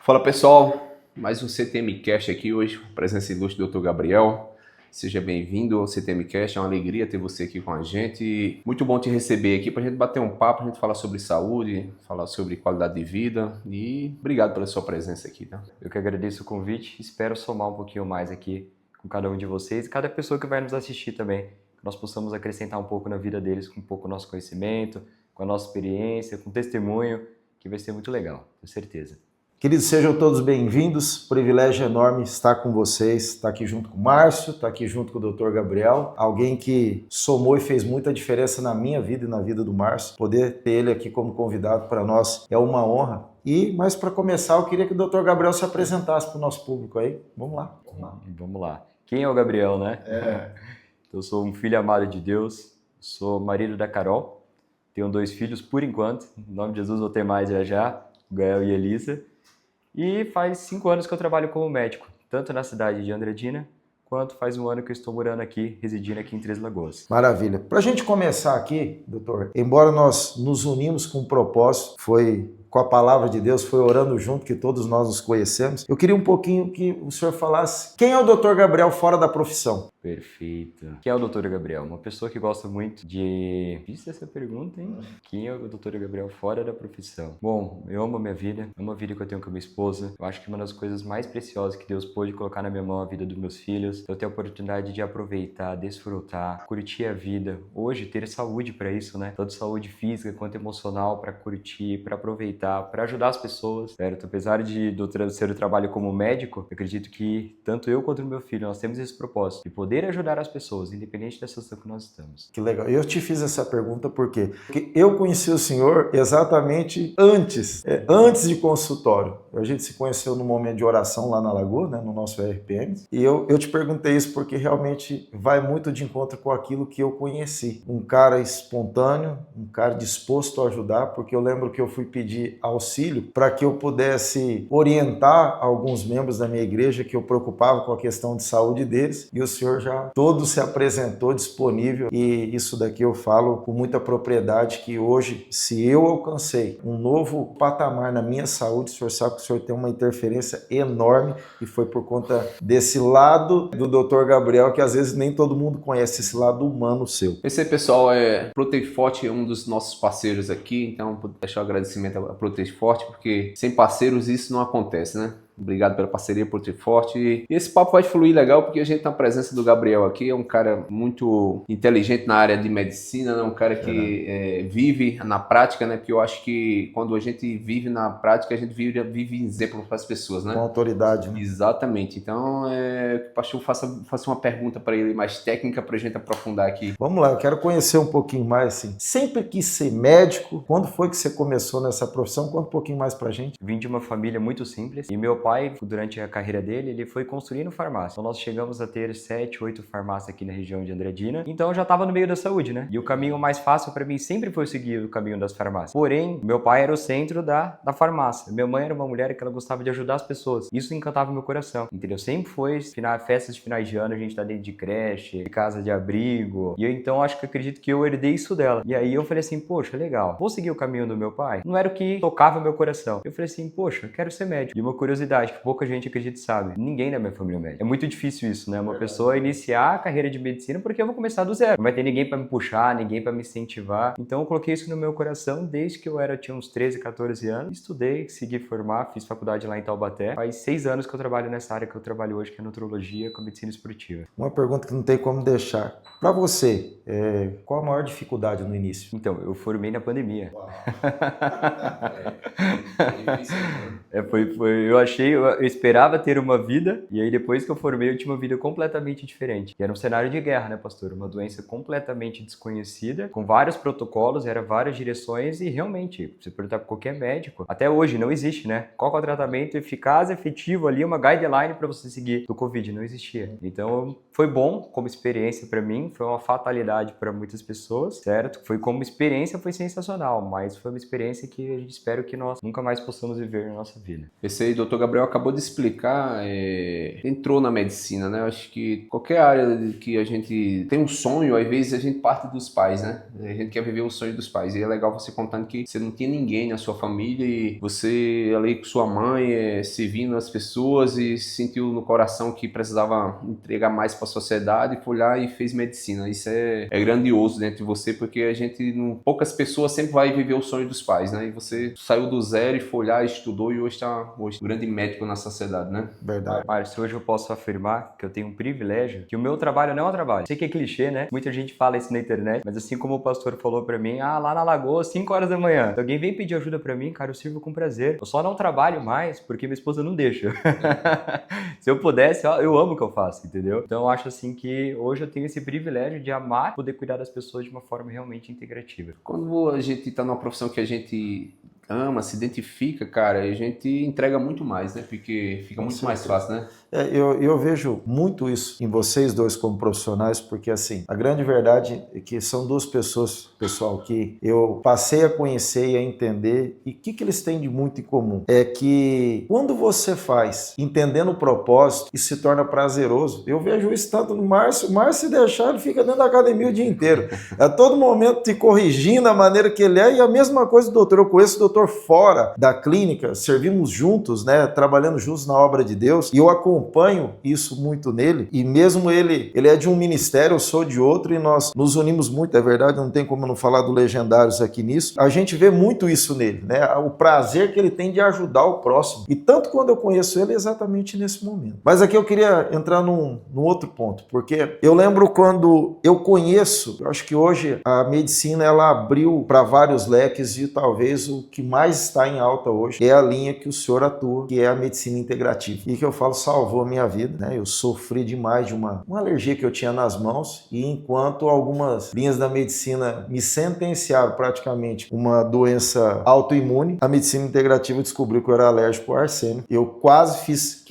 Fala pessoal, mais um CTMcast aqui hoje, presença ilustre do Dr. Gabriel. Seja bem-vindo ao CTMcast, é uma alegria ter você aqui com a gente. Muito bom te receber aqui para a gente bater um papo, a gente falar sobre saúde, falar sobre qualidade de vida e obrigado pela sua presença aqui, tá? Eu que agradeço o convite, espero somar um pouquinho mais aqui com cada um de vocês e cada pessoa que vai nos assistir também, que nós possamos acrescentar um pouco na vida deles com um pouco do nosso conhecimento, com a nossa experiência, com testemunho, que vai ser muito legal, com certeza. Queridos, sejam todos bem-vindos, privilégio enorme estar com vocês, estar aqui junto com o Márcio, estar aqui junto com o Dr. Gabriel, alguém que somou e fez muita diferença na minha vida e na vida do Márcio. Poder ter ele aqui como convidado para nós é uma honra. Mas para começar, eu queria que o Dr. Gabriel se apresentasse para o nosso público aí. Vamos lá. Vamos lá. Quem é o Gabriel, né? Eu sou um filho amado de Deus, sou marido da Carol, tenho 2 filhos por enquanto, em nome de Jesus vou ter mais já, o Gael e a Elisa. E faz 5 anos que eu trabalho como médico, tanto na cidade de Andradina, quanto faz 1 ano que eu estou morando aqui, residindo aqui em Três Lagoas. Maravilha. Para a gente começar aqui, doutor, embora nós nos unimos com um propósito, foi com a palavra de Deus, foi orando junto, que todos nós nos conhecemos, eu queria um pouquinho que o senhor falasse quem é o Dr. Gabriel fora da profissão? Perfeito. Quem é o Dr. Gabriel? Uma pessoa que gosta muito de... Difícil essa pergunta, hein? Quem é o Dr. Gabriel fora da profissão? Bom, eu amo a minha vida, amo a vida que eu tenho com a minha esposa. Eu acho que uma das coisas mais preciosas que Deus pôde colocar na minha mão é a vida dos meus filhos. Eu tenho a oportunidade de aproveitar, desfrutar, curtir a vida. Hoje, ter saúde para isso, né? Tanto saúde física quanto emocional para curtir, para aproveitar, para ajudar as pessoas, certo? Apesar de ser o trabalho como médico, eu acredito que tanto eu quanto o meu filho, nós temos esse propósito de poder ajudar as pessoas, independente da situação que nós estamos. Que legal. Eu te fiz essa pergunta por quê? Porque eu conheci o senhor exatamente antes de consultório. A gente se conheceu no momento de oração lá na Lagoa, né, no nosso RPM. E eu te perguntei isso porque realmente vai muito de encontro com aquilo que eu conheci. Um cara espontâneo, um cara disposto a ajudar, porque eu lembro que eu fui pedir auxílio para que eu pudesse orientar alguns membros da minha igreja que eu preocupava com a questão de saúde deles. E o senhor já todo se apresentou disponível. E isso daqui eu falo com muita propriedade que hoje, se eu alcancei um novo patamar na minha saúde, o senhor sabe que o senhor tem uma interferência enorme e foi por conta desse lado do Dr. Gabriel que às vezes nem todo mundo conhece, esse lado humano seu. Esse aí, pessoal, Proteiforte é um dos nossos parceiros aqui, então vou deixar o agradecimento a Proteiforte, porque sem parceiros isso não acontece, né? Obrigado pela parceria, Proteiforte. E esse papo vai fluir legal porque a gente tem a presença do Gabriel aqui, é um cara muito inteligente na área de medicina, né? Um cara que vive na prática, né? Porque eu acho que quando a gente vive na prática, a gente vive exemplo para as pessoas, né? Com autoridade, né? Exatamente. Então, pastor, faça uma pergunta para ele mais técnica para a gente aprofundar aqui. Vamos lá, eu quero conhecer um pouquinho mais, assim. Sempre quis ser médico. Quando foi que você começou nessa profissão? Conta um pouquinho mais pra gente. Vim de uma família muito simples e meu pai, durante a carreira dele, ele foi construindo farmácia. Então nós chegamos a ter 7, 8 farmácias aqui na região de Andradina. Então eu já estava no meio da saúde, né? E o caminho mais fácil para mim sempre foi seguir o caminho das farmácias. Porém, meu pai era o centro da farmácia. Minha mãe era uma mulher que ela gostava de ajudar as pessoas. Isso encantava meu coração, entendeu? Sempre foi festas de finais de ano, a gente tá dentro de creche, de casa de abrigo. E eu então acredito que eu herdei isso dela. E aí eu falei assim, poxa, legal. Vou seguir o caminho do meu pai? Não era o que tocava meu coração. Eu falei assim, poxa, quero ser médico. E uma curiosidade que pouca gente acredita e sabe. Ninguém na minha família é médico. É muito difícil isso, né? Uma pessoa iniciar a carreira de medicina porque eu vou começar do zero. Não vai ter ninguém para me puxar, ninguém para me incentivar. Então eu coloquei isso no meu coração desde que eu tinha uns 13, 14 anos. Estudei, segui formar, fiz faculdade lá em Taubaté. Faz 6 anos que eu trabalho nessa área que eu trabalho hoje, que é nutrologia com medicina esportiva. Uma pergunta que não tem como deixar. Para você, qual a maior dificuldade no início? Então, eu formei na pandemia. Eu esperava ter uma vida, e aí depois que eu formei eu tinha uma vida completamente diferente. E era um cenário de guerra, né, pastor? Uma doença completamente desconhecida, com vários protocolos, várias direções, e realmente, se perguntar para qualquer médico, até hoje não existe, né? Qual é o tratamento eficaz, efetivo ali, uma guideline para você seguir do Covid? Não existia. Então, foi bom como experiência para mim, foi uma fatalidade para muitas pessoas, certo? Foi como experiência, foi sensacional, mas foi uma experiência que a gente espera que nós nunca mais possamos viver na nossa vida. Esse aí, Dr. Gabriel, Gabriel acabou de explicar, entrou na medicina, né? Eu acho que qualquer área que a gente tem um sonho, às vezes a gente parte dos pais, né? A gente quer viver o sonho dos pais. E é legal você contando que você não tinha ninguém na sua família e você ali com sua mãe, servindo as pessoas e sentiu no coração que precisava entregar mais para a sociedade, foi lá e fez medicina. Isso é grandioso dentro de você, porque a gente, poucas pessoas sempre vai viver o sonho dos pais, né? E você saiu do zero e foi lá, estudou e hoje está um grande médico na sociedade, né? Verdade. Márcio, hoje eu posso afirmar que eu tenho um privilégio, que o meu trabalho não é um trabalho. Sei que é clichê, né? Muita gente fala isso na internet, mas assim como o pastor falou pra mim, lá na Lagoa, 5 horas da manhã, se alguém vem pedir ajuda pra mim, cara, eu sirvo com prazer. Eu só não trabalho mais porque minha esposa não deixa. Se eu pudesse, eu amo o que eu faço, entendeu? Então eu acho assim que hoje eu tenho esse privilégio de amar, poder cuidar das pessoas de uma forma realmente integrativa. Quando a gente tá numa profissão que a gente ama, se identifica, cara, a gente entrega muito mais, né? Porque fica muito mais fácil, né? Eu vejo muito isso em vocês dois como profissionais, porque assim, a grande verdade é que são duas pessoas, pessoal, que eu passei a conhecer e a entender, e o que eles têm de muito em comum? É que quando você faz, entendendo o propósito, isso se torna prazeroso. Eu vejo isso tanto no Márcio. O Márcio, se deixar, ele fica dentro da academia o dia inteiro. A todo momento te corrigindo a maneira que ele é, e a mesma coisa do doutor. Eu conheço o doutor fora da clínica, servimos juntos, né, trabalhando juntos na obra de Deus, e eu acompanho isso muito nele, e mesmo ele é de um ministério, eu sou de outro, e nós nos unimos muito, é verdade, não tem como não falar do Legendários aqui nisso. A gente vê muito isso nele, né, o prazer que ele tem de ajudar o próximo, e tanto quando eu conheço ele, exatamente nesse momento. Mas aqui eu queria entrar num outro ponto, porque eu lembro quando eu conheço, eu acho que hoje a medicina, ela abriu para vários leques, e talvez o que mais está em alta hoje é a linha que o senhor atua, que é a medicina integrativa, e que eu falo salvou a minha vida, né? Eu sofri demais de uma alergia que eu tinha nas mãos, e enquanto algumas linhas da medicina me sentenciaram praticamente uma doença autoimune, a medicina integrativa descobriu que eu era alérgico ao arsênio. Eu quase fiz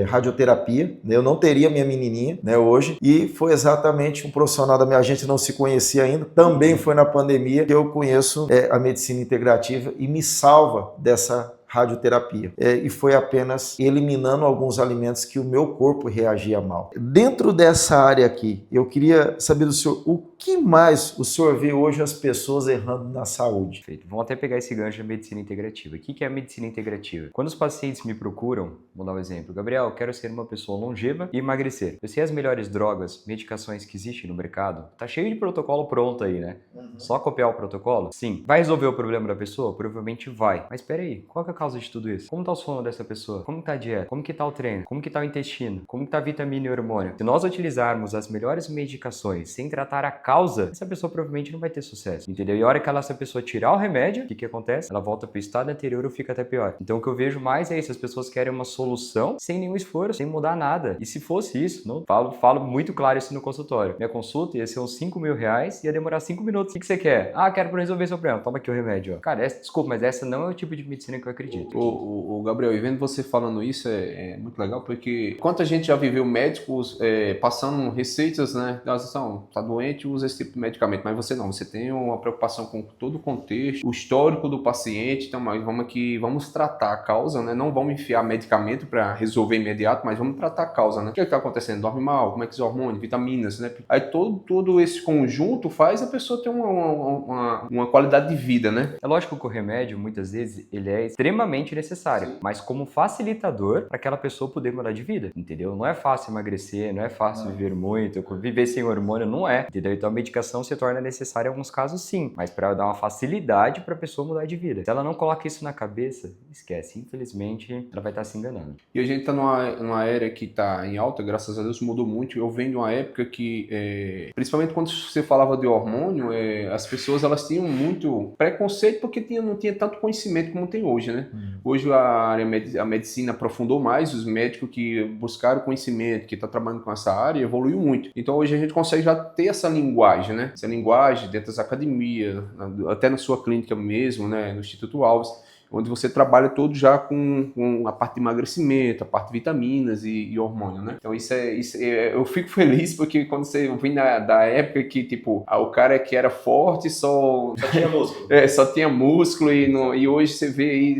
radioterapia, né? Eu não teria minha menininha, né, hoje, e foi exatamente um profissional da minha, a gente não se conhecia ainda, também foi na pandemia que eu conheço a medicina integrativa e me salva dessa radioterapia. E foi apenas eliminando alguns alimentos que o meu corpo reagia mal. Dentro dessa área aqui, eu queria saber do senhor, o que mais o senhor vê hoje as pessoas errando na saúde? Perfeito. Vamos até pegar esse gancho da medicina integrativa. O que é a medicina integrativa? Quando os pacientes me procuram, vou dar um exemplo. Gabriel, eu quero ser uma pessoa longeva e emagrecer. Eu sei as melhores drogas, medicações que existem no mercado. Tá cheio de protocolo pronto aí, né? Só copiar o protocolo? Sim. Vai resolver o problema da pessoa? Provavelmente vai. Mas espera aí, qual que é a causa de tudo isso? Como tá o sono dessa pessoa? Como tá a dieta? Como que tá o treino? Como que tá o intestino? Como que tá a vitamina e hormônio? Se nós utilizarmos as melhores medicações sem tratar a causa, essa pessoa provavelmente não vai ter sucesso, entendeu? E a hora que essa pessoa tirar o remédio, o que acontece? Ela volta pro estado anterior ou fica até pior. Então o que eu vejo mais é isso, as pessoas querem uma solução sem nenhum esforço, sem mudar nada. E se fosse isso, não falo muito claro isso no consultório. Minha consulta ia ser uns R$5.000 e ia demorar 5 minutos. O que você quer? Quero pra resolver seu problema. Toma aqui o remédio, ó. Cara, desculpa, mas essa não é o tipo de medicina que eu acredito. O Gabriel, e vendo você falando isso é muito legal, porque quanta gente já viveu médicos passando receitas, né? Tá doente, usa esse tipo de medicamento, mas você não, você tem uma preocupação com todo o contexto, o histórico do paciente, então vamos tratar a causa, né? Não vamos enfiar medicamento para resolver imediato, mas vamos tratar a causa, né? O que está acontecendo? Dorme mal? Como é que os hormônios, vitaminas, né? Aí todo esse conjunto faz a pessoa ter uma qualidade de vida, né? É lógico que o remédio, muitas vezes, ele é extremamente necessário, mas como facilitador para aquela pessoa poder mudar de vida, entendeu? Não é fácil emagrecer, não é fácil viver muito, viver sem hormônio não é, entendeu? Então a medicação se torna necessária em alguns casos sim, mas para dar uma facilidade para a pessoa mudar de vida. Se ela não coloca isso na cabeça, esquece, infelizmente ela vai estar se enganando. E a gente está numa era que está em alta, graças a Deus mudou muito. Eu venho de uma época que, principalmente quando você falava de hormônio, as pessoas elas tinham muito preconceito porque não tinha tanto conhecimento como tem hoje, né? Hoje a medicina aprofundou mais, os médicos que buscaram conhecimento, que estão trabalhando com essa área, evoluiu muito. Então hoje a gente consegue já ter essa linguagem, né? Essa linguagem dentro das academias, até na sua clínica mesmo, né? No Instituto Alves, onde você trabalha todo já com a parte de emagrecimento, a parte de vitaminas e hormônio, né? Então eu fico feliz porque quando você vem da época que, tipo, o cara que era forte só tinha músculo. Só tinha músculo e hoje você vê aí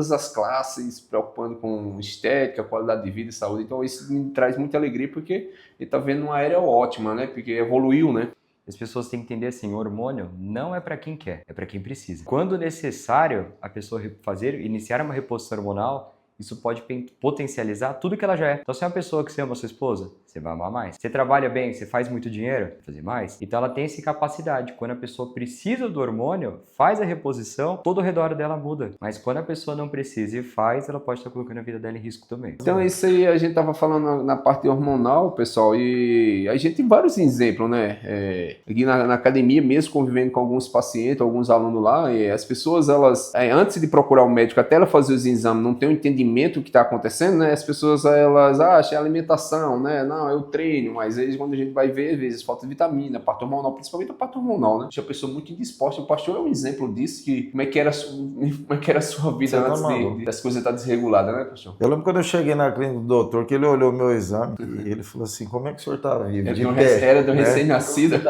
todas as classes, preocupando com estética, qualidade de vida e saúde. Então isso me traz muita alegria, porque ele está vendo uma área ótima, né? Porque evoluiu, né? As pessoas têm que entender assim, hormônio não é para quem quer, é para quem precisa. Quando necessário a pessoa iniciar uma reposição hormonal, isso pode potencializar tudo que ela já é. Então, se é uma pessoa que você ama a sua esposa, você vai amar mais. Você trabalha bem, você faz muito dinheiro, vai fazer mais. Então, ela tem essa capacidade. Quando a pessoa precisa do hormônio, faz a reposição, todo o redor dela muda. Mas quando a pessoa não precisa e faz, ela pode estar colocando a vida dela em risco também. Então, isso aí a gente tava falando na parte hormonal, pessoal, e a gente tem vários exemplos, né? Aqui na academia mesmo, convivendo com alguns pacientes, alguns alunos lá, e as pessoas, elas, antes de procurar o médico, até ela fazer os exames, não tem um entendimento do que está acontecendo, né? As pessoas, elas acham alimentação, né? Não, eu treino, mas às vezes quando a gente vai ver, às vezes falta vitamina, parte hormonal, principalmente a parte hormonal, né? Deixa a pessoa muito indisposta. O pastor é um exemplo disso, que como é que era a sua vida antes das coisas estar desreguladas, né, pastor? Eu lembro quando eu cheguei na clínica do doutor, que ele olhou o meu exame e ele falou assim, como é que o senhor está vivo? Era do recém-nascido.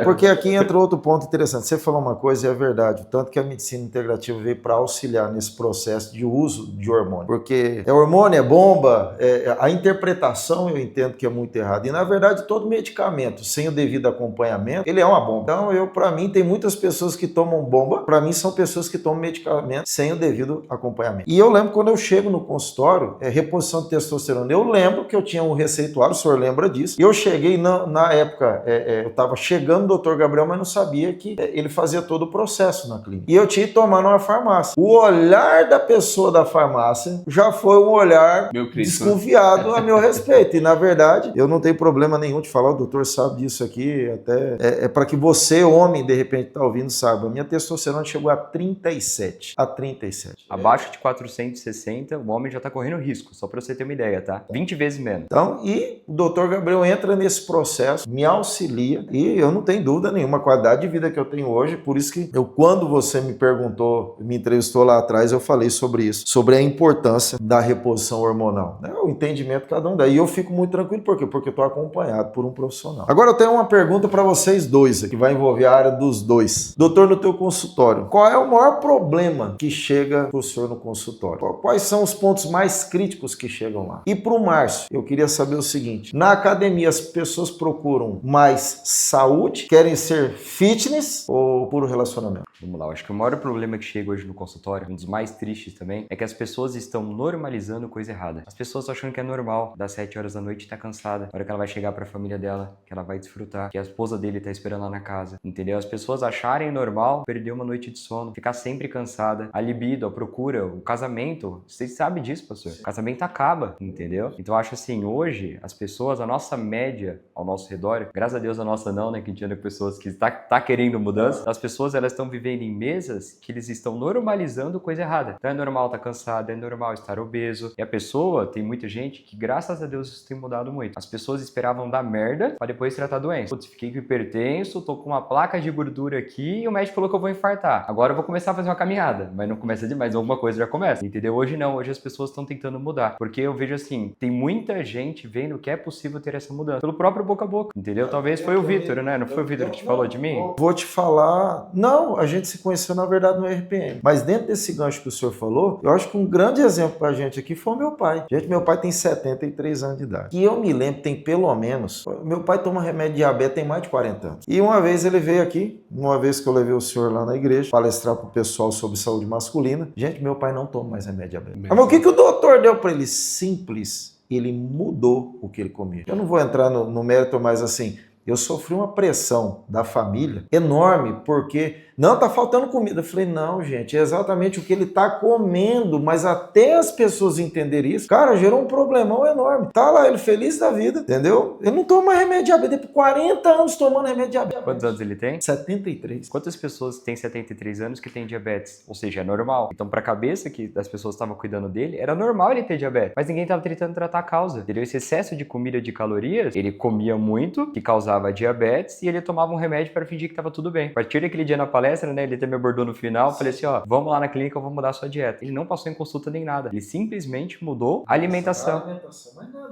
Porque aqui entra outro ponto interessante. Você falou uma coisa e é verdade, o tanto que a medicina integrativa veio para auxiliar nesse processo de uso de hormônio. Porque hormônio, é bomba, a interpretação eu entendo que é muito errada. E na verdade todo medicamento sem o devido acompanhamento, ele é uma bomba. Então para mim tem muitas pessoas que tomam bomba, para mim são pessoas que tomam medicamento sem o devido acompanhamento. E eu lembro quando eu chego no consultório, reposição de testosterona, eu lembro que eu tinha um receituário, o senhor lembra disso, e eu cheguei na época, eu estava chegando no Dr. Gabriel, mas não sabia que ele fazia todo o processo na clínica. E eu tinha que tomar numa farmácia. O olhar da pessoa da farmácia já foi um olhar desconfiado a meu respeito. E na verdade, eu não tenho problema nenhum de falar, o doutor sabe disso aqui, até para que você, homem, de repente está ouvindo, saiba. A minha testosterona chegou a 37. Abaixo de 460, o homem já está correndo risco, só para você ter uma ideia, tá? 20 vezes menos. Então, e o doutor Gabriel entra nesse processo, me auxilia, e eu não tenho dúvida nenhuma, a qualidade de vida que eu tenho hoje, por isso que quando você me perguntou, me entrevistou lá atrás, eu falei sobre isso, sobre a importância da reposição hormonal, né? O entendimento de cada um daí. E eu fico muito tranquilo, por quê? Porque eu estou acompanhado por um profissional. Agora eu tenho uma pergunta para vocês dois, que vai envolver a área dos dois. Doutor, no teu consultório, qual é o maior problema que chega para o senhor no consultório? Quais são os pontos mais críticos que chegam lá? E para o Márcio, eu queria saber o seguinte, na academia as pessoas procuram mais saúde, querem ser fitness ou puro relacionamento? Vamos lá, eu acho que o maior problema que chega hoje no consultório, um dos mais tristes também, é que as pessoas estão normalizando coisa errada. As pessoas estão achando que é normal, das 7 horas da noite tá cansada, a hora que ela vai chegar pra família dela, que ela vai desfrutar, que a esposa dele tá esperando lá na casa, entendeu? As pessoas acharem normal perder uma noite de sono, ficar sempre cansada, a libido, a procura, o casamento, vocês sabem disso, pastor? O casamento acaba, entendeu? Então eu acho assim, hoje, as pessoas, a nossa média ao nosso redor, graças a Deus a nossa não, né, que a gente anda com pessoas que tá querendo mudança, as pessoas, elas estão vivendo em mesas que eles estão normalizando coisa errada. Então é normal estar cansado, é normal estar obeso. E a pessoa, tem muita gente que, graças a Deus, isso tem mudado muito. As pessoas esperavam dar merda pra depois tratar a doença. Putz, fiquei com hipertenso, tô com uma placa de gordura aqui e o médico falou que eu vou infartar. Agora eu vou começar a fazer uma caminhada. Mas não começa demais, alguma coisa já começa. Entendeu? Hoje não, hoje as pessoas estão tentando mudar. Porque eu vejo assim, tem muita gente vendo que é possível ter essa mudança. Pelo próprio boca a boca, entendeu? Talvez foi o Vitor, né? Não foi o Vitor que te falou de mim? Vou te falar... Não, a gente se conheceu, na verdade, no RPM. Mas dentro desse gancho que o senhor falou, eu acho que um grande exemplo pra gente aqui foi o meu pai. Gente, meu pai tem 73 anos de idade. E eu me lembro, tem pelo menos... Meu pai toma remédio de diabetes tem mais de 40 anos. E uma vez ele veio aqui, uma vez que eu levei o senhor lá na igreja, palestrar pro pessoal sobre saúde masculina. Gente, meu pai não toma mais remédio de diabetes. Mas o que o doutor deu pra ele? Simples. Ele mudou o que ele comia. Eu não vou entrar no mérito, mas assim... Eu sofri uma pressão da família enorme, porque não, tá faltando comida. Eu falei, não, gente, é exatamente o que ele tá comendo, mas até as pessoas entenderem isso, cara, gerou um problemão enorme. Tá lá, ele feliz da vida, entendeu? Ele não toma mais remédio de diabetes, por 40 anos tomando remédio de diabetes. Quantos anos ele tem? 73. Quantas pessoas têm 73 anos que têm diabetes? Ou seja, é normal. Então, pra cabeça que das pessoas estavam cuidando dele, era normal ele ter diabetes, mas ninguém tava tentando tratar a causa. Entendeu? Esse excesso de comida de calorias, ele comia muito, que causava tava diabetes e ele tomava um remédio para fingir que tava tudo bem. A partir daquele dia na palestra, né, ele até me abordou no final, falei assim, ó, vamos lá na clínica, eu vou mudar a sua dieta. Ele não passou em consulta nem nada, ele simplesmente mudou a alimentação.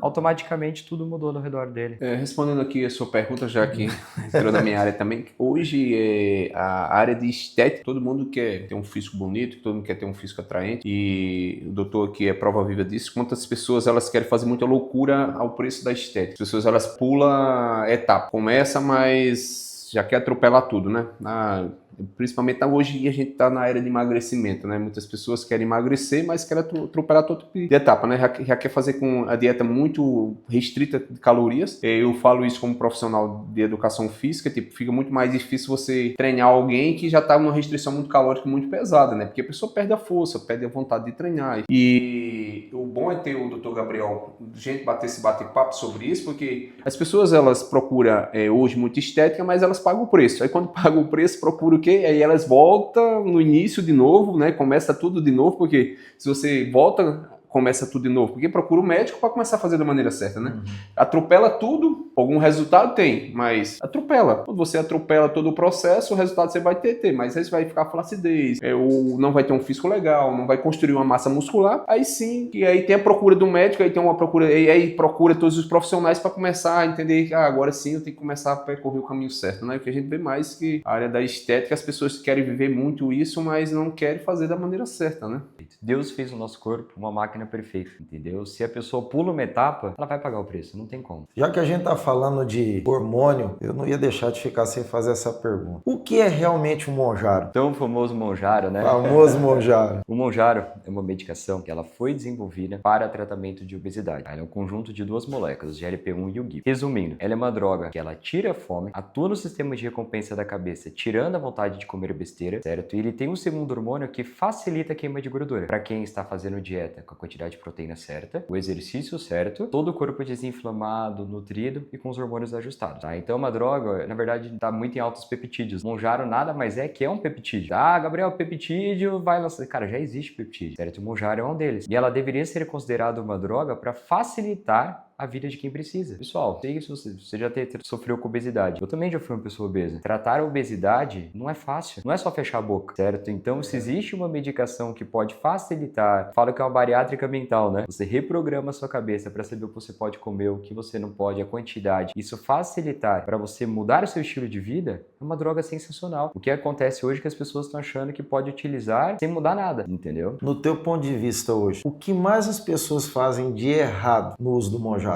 Automaticamente tudo mudou no redor dele. Respondendo aqui a sua pergunta, já que entrou na minha área também, hoje a área de estética, todo mundo quer ter um físico bonito, todo mundo quer ter um físico atraente, e o doutor aqui é prova viva disso. Quantas pessoas elas querem fazer muita loucura ao preço da estética? As pessoas elas pulam etapa, começa, mas já quer atropelar tudo, né? Principalmente hoje a gente está na era de emagrecimento, né? Muitas pessoas querem emagrecer, mas querem atropelar todo tipo de etapa, né? Já quer fazer com a dieta muito restrita de calorias. Eu falo isso como profissional de educação física, tipo, fica muito mais difícil você treinar alguém que já está numa restrição muito calórica muito pesada, né? Porque a pessoa perde a força, perde a vontade de treinar. E o bom é ter o Dr. Gabriel, gente bater esse bate-papo sobre isso, porque as pessoas elas procuram hoje muito estética, mas elas pagam o preço. Aí quando pagam o preço, procura o quê? Aí elas voltam no início de novo, né? Começa tudo de novo, porque se você volta, começa tudo de novo, porque procura o médico para começar a fazer da maneira certa, né? Atropela tudo, algum resultado tem, mas atropela. Quando você atropela todo o processo, o resultado você vai ter, mas aí você vai ficar flacidez, ou não vai ter um físico legal, não vai construir uma massa muscular, aí sim, e aí tem a procura do médico, aí tem uma procura, aí procura todos os profissionais para começar a entender que agora sim eu tenho que começar a percorrer o caminho certo, né? Porque a gente vê mais que a área da estética, as pessoas querem viver muito isso, mas não querem fazer da maneira certa, né? Deus fez o nosso corpo uma máquina perfeita, entendeu? Se a pessoa pula uma etapa, ela vai pagar o preço, não tem como. Já que a gente está falando de hormônio, eu não ia deixar de ficar sem fazer essa pergunta. O que é realmente um Monjaro? Tão famoso Monjaro, né? Famoso Monjaro. O Monjaro é uma medicação que ela foi desenvolvida para tratamento de obesidade. Ela é um conjunto de duas moléculas, GLP-1 e o GIP. Resumindo, ela é uma droga que ela tira a fome, atua no sistema de recompensa da cabeça, tirando a vontade de comer besteira, certo? E ele tem um segundo hormônio que facilita a queima de gordura. Para quem está fazendo dieta com a quantidade de proteína certa, o exercício certo, todo o corpo desinflamado, nutrido e com os hormônios ajustados, tá? Então é uma droga, na verdade, está muito em altos peptídeos. Monjaro nada mais é que é um peptídeo. Ah, Gabriel, peptídeo vai lançar. Cara, já existe peptídeo, certo? O Monjaro é um deles. E ela deveria ser considerada uma droga para facilitar a vida de quem precisa. Pessoal, sei que você já sofreu com obesidade. Eu também já fui uma pessoa obesa. Tratar a obesidade não é fácil. Não é só fechar a boca, certo? Então, se existe uma medicação que pode facilitar, falo que é uma bariátrica mental, né? Você reprograma a sua cabeça para saber o que você pode comer, o que você não pode, a quantidade. Isso facilitar para você mudar o seu estilo de vida é uma droga sensacional. O que acontece hoje é que as pessoas estão achando que pode utilizar sem mudar nada, entendeu? No teu ponto de vista hoje, o que mais as pessoas fazem de errado no uso do Monjaro?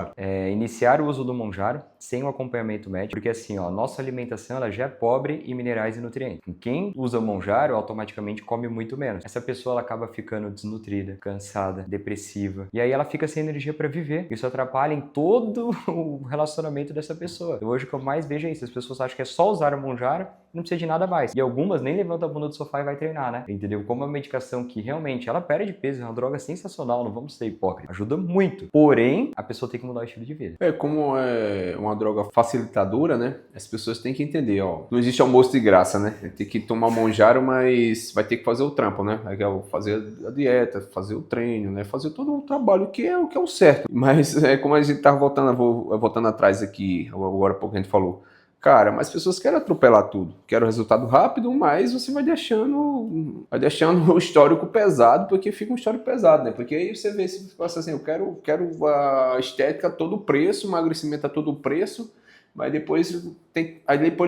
Iniciar o uso do Monjaro sem um acompanhamento médico, porque assim, ó, nossa alimentação ela já é pobre em minerais e nutrientes. Quem usa Monjaro automaticamente come muito menos. Essa pessoa ela acaba ficando desnutrida, cansada, depressiva, e aí ela fica sem energia para viver. Isso atrapalha em todo o relacionamento dessa pessoa. Então, hoje o que eu mais vejo é isso, as pessoas acham que é só usar o Monjaro, não precisa de nada mais. E algumas nem levantam a bunda do sofá e vai treinar, né? Entendeu? Como uma medicação que realmente ela perde peso, é uma droga sensacional, não vamos ser hipócritas. Ajuda muito. Porém, a pessoa tem que mudar o estilo de vida. Como é uma droga facilitadora, né? As pessoas têm que entender, ó. Não existe almoço de graça, né? Tem que tomar Monjaro, mas vai ter que fazer o trampo, né? Vai fazer a dieta, fazer o treino, né? Fazer todo o trabalho que é o certo. Mas como a gente tá voltando atrás aqui, agora há pouco a gente falou. Cara, mas as pessoas querem atropelar tudo. Querem o resultado rápido, mas você vai deixando o histórico pesado, porque fica um histórico pesado, né? Porque aí você vê, se passa assim, eu quero a estética a todo preço, emagrecimento a todo preço, mas depois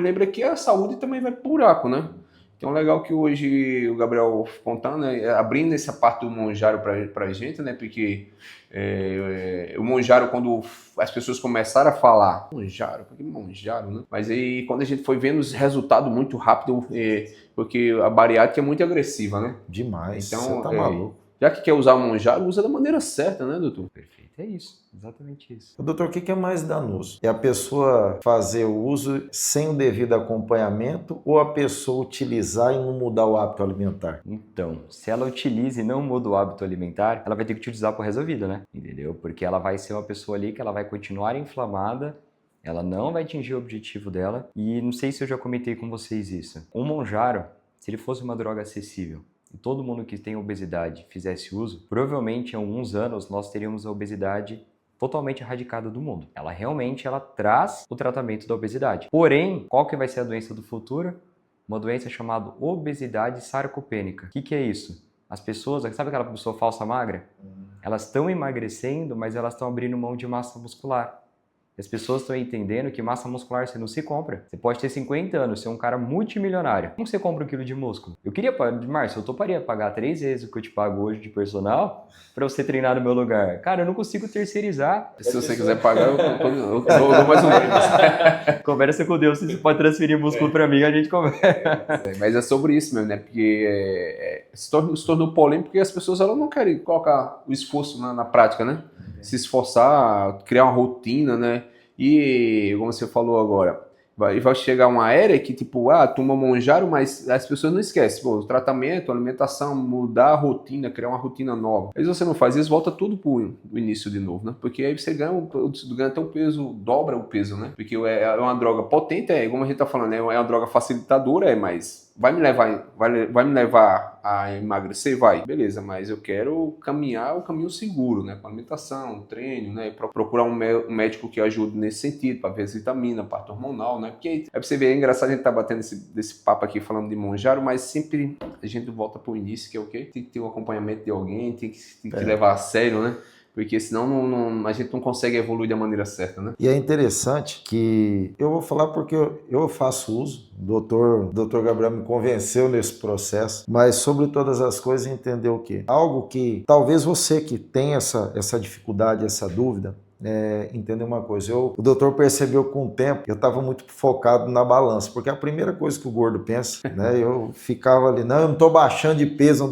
lembra que a saúde também vai pro buraco, né? Então, legal que hoje o Gabriel contando, né, abrindo essa parte do Monjaro pra gente, né, porque o Monjaro, quando as pessoas começaram a falar Monjaro, né? Mas aí quando a gente foi vendo os resultados muito rápido, porque a bariátrica é muito agressiva, né? Demais, então, você tá maluco. Já que quer usar o Monjaro, usa da maneira certa, né, doutor? Perfeito, é isso, exatamente isso. Doutor, o que é mais danoso? É a pessoa fazer o uso sem o devido acompanhamento ou a pessoa utilizar e não mudar o hábito alimentar? Então, se ela utiliza e não muda o hábito alimentar, ela vai ter que utilizar pro resto da vida, né? Entendeu? Porque ela vai ser uma pessoa ali que ela vai continuar inflamada, ela não vai atingir o objetivo dela. E não sei se eu já comentei com vocês isso. O Monjaro, se ele fosse uma droga acessível, e todo mundo que tem obesidade fizesse uso, provavelmente em alguns anos nós teríamos a obesidade totalmente erradicada do mundo. Ela realmente traz o tratamento da obesidade. Porém, qual que vai ser a doença do futuro? Uma doença chamada obesidade sarcopênica. O que é isso? As pessoas, sabe aquela pessoa falsa magra? Elas estão emagrecendo, mas elas estão abrindo mão de massa muscular. As pessoas estão entendendo que massa muscular você não se compra. Você pode ter 50 anos, ser um cara multimilionário. Como você compra 1 quilo de músculo? Eu queria, Márcio, eu toparia pagar 3 vezes o que eu te pago hoje de personal para você treinar no meu lugar. Cara, eu não consigo terceirizar. Se você quiser pagar, eu dou mais um menos. Conversa com Deus, se você pode transferir músculo para mim, a gente conversa. Mas é sobre isso mesmo, né? Porque se tornou polêmico porque as pessoas elas não querem colocar o esforço na prática, né? Se esforçar, criar uma rotina, né? E, como você falou agora, vai chegar uma era que, tipo, toma Monjaro, mas as pessoas não esquecem. Pô, o tratamento, a alimentação, mudar a rotina, criar uma rotina nova. Aí você não faz isso, volta tudo pro início de novo, né? Porque aí você ganha até o peso, dobra o peso, né? Porque é uma droga potente, como a gente tá falando, é uma droga facilitadora, mas vai me levar a emagrecer? Vai. Beleza, mas eu quero caminhar o caminho seguro, né? Com alimentação, treino, né? Pra procurar um médico que ajude nesse sentido, para ver as vitaminas, parte hormonal, né? Porque aí você vê, é engraçado a gente tá batendo desse papo aqui falando de Monjaro, mas sempre a gente volta pro início, que é o quê? Tem que ter um acompanhamento de alguém, tem que levar a sério, né? Porque senão a gente não consegue evoluir da maneira certa, né? E é interessante que eu vou falar porque eu faço uso, o doutor Gabriel me convenceu nesse processo, mas sobre todas as coisas entender o quê? Algo que talvez você que tem essa dificuldade, essa dúvida, entender uma coisa. O doutor percebeu com o tempo, eu estava muito focado na balança, porque a primeira coisa que o gordo pensa, né? Eu ficava ali, não, eu não estou baixando de peso,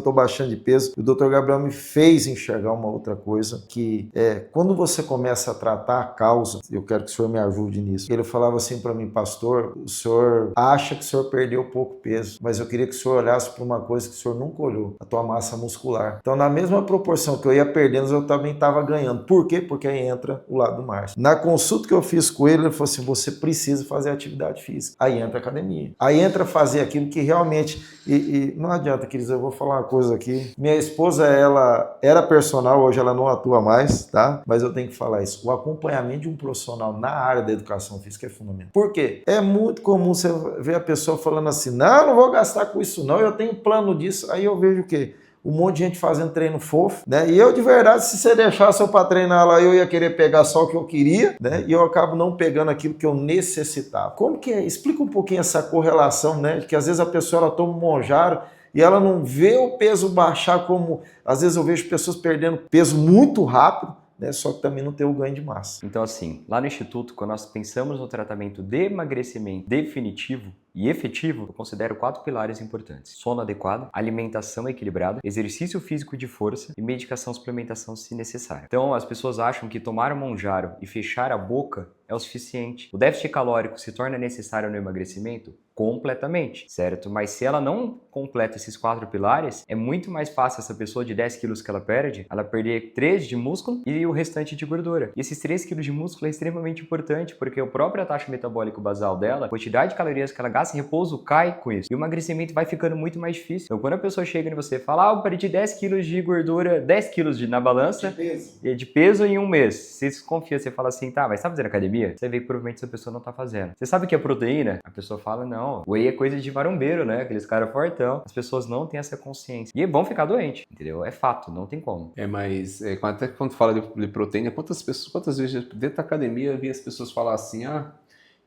O doutor Gabriel me fez enxergar uma outra coisa, que quando você começa a tratar a causa, eu quero que o senhor me ajude nisso. Ele falava assim para mim, pastor, o senhor acha que o senhor perdeu pouco peso, mas eu queria que o senhor olhasse para uma coisa que o senhor nunca olhou, a tua massa muscular. Então, na mesma proporção que eu ia perdendo, eu também estava ganhando. Por quê? Porque aí entra o lado do Márcio. Na consulta que eu fiz com ele, ele falou assim, você precisa fazer atividade física. Aí entra a academia. Aí entra fazer aquilo que realmente... E não adianta, queridos, eu vou falar uma coisa aqui. Minha esposa, ela era personal, hoje ela não atua mais, tá? Mas eu tenho que falar isso. O acompanhamento de um profissional na área da educação física é fundamental. Por quê? É muito comum você ver a pessoa falando assim, não vou gastar com isso não, eu tenho plano disso. Aí eu vejo o quê? Um monte de gente fazendo treino fofo, né? E eu, de verdade, se você deixasse eu para treinar lá, eu ia querer pegar só o que eu queria, né? E eu acabo não pegando aquilo que eu necessitava. Como que é? Explica um pouquinho essa correlação, né? Que às vezes a pessoa ela toma um Monjaro e ela não vê o peso baixar como... Às vezes eu vejo pessoas perdendo peso muito rápido, né? Só que também não tem o ganho de massa. Então, assim, lá no Instituto, quando nós pensamos no tratamento de emagrecimento definitivo e efetivo, eu considero 4 pilares importantes: sono adequado, alimentação equilibrada, exercício físico de força e medicação suplementação se necessário. Então, as pessoas acham que tomar um Monjaro e fechar a boca é o suficiente. O déficit calórico se torna necessário no emagrecimento? Completamente, certo? Mas se ela não completa esses 4 pilares, é muito mais fácil essa pessoa de 10 quilos que ela perde, ela perder 3 de músculo e o restante de gordura. E esses 3 quilos de músculo é extremamente importante, porque a própria taxa metabólica basal dela, a quantidade de calorias que ela gasta em repouso cai com isso. E o emagrecimento vai ficando muito mais difícil. Então, quando a pessoa chega e você fala, eu perdi 10 quilos de gordura, 10 quilos na balança de peso em um mês. Você desconfia, você fala assim, tá, mas tá fazendo academia? Você vê que provavelmente essa pessoa não tá fazendo. Você sabe o que é proteína? A pessoa fala, não, whey é coisa de marombeiro, né? Aqueles caras fortão. As pessoas não têm essa consciência. E é bom ficar doente, entendeu? É fato, não tem como. Mas até quando fala de proteína, quantas vezes dentro da academia eu vi as pessoas falar assim,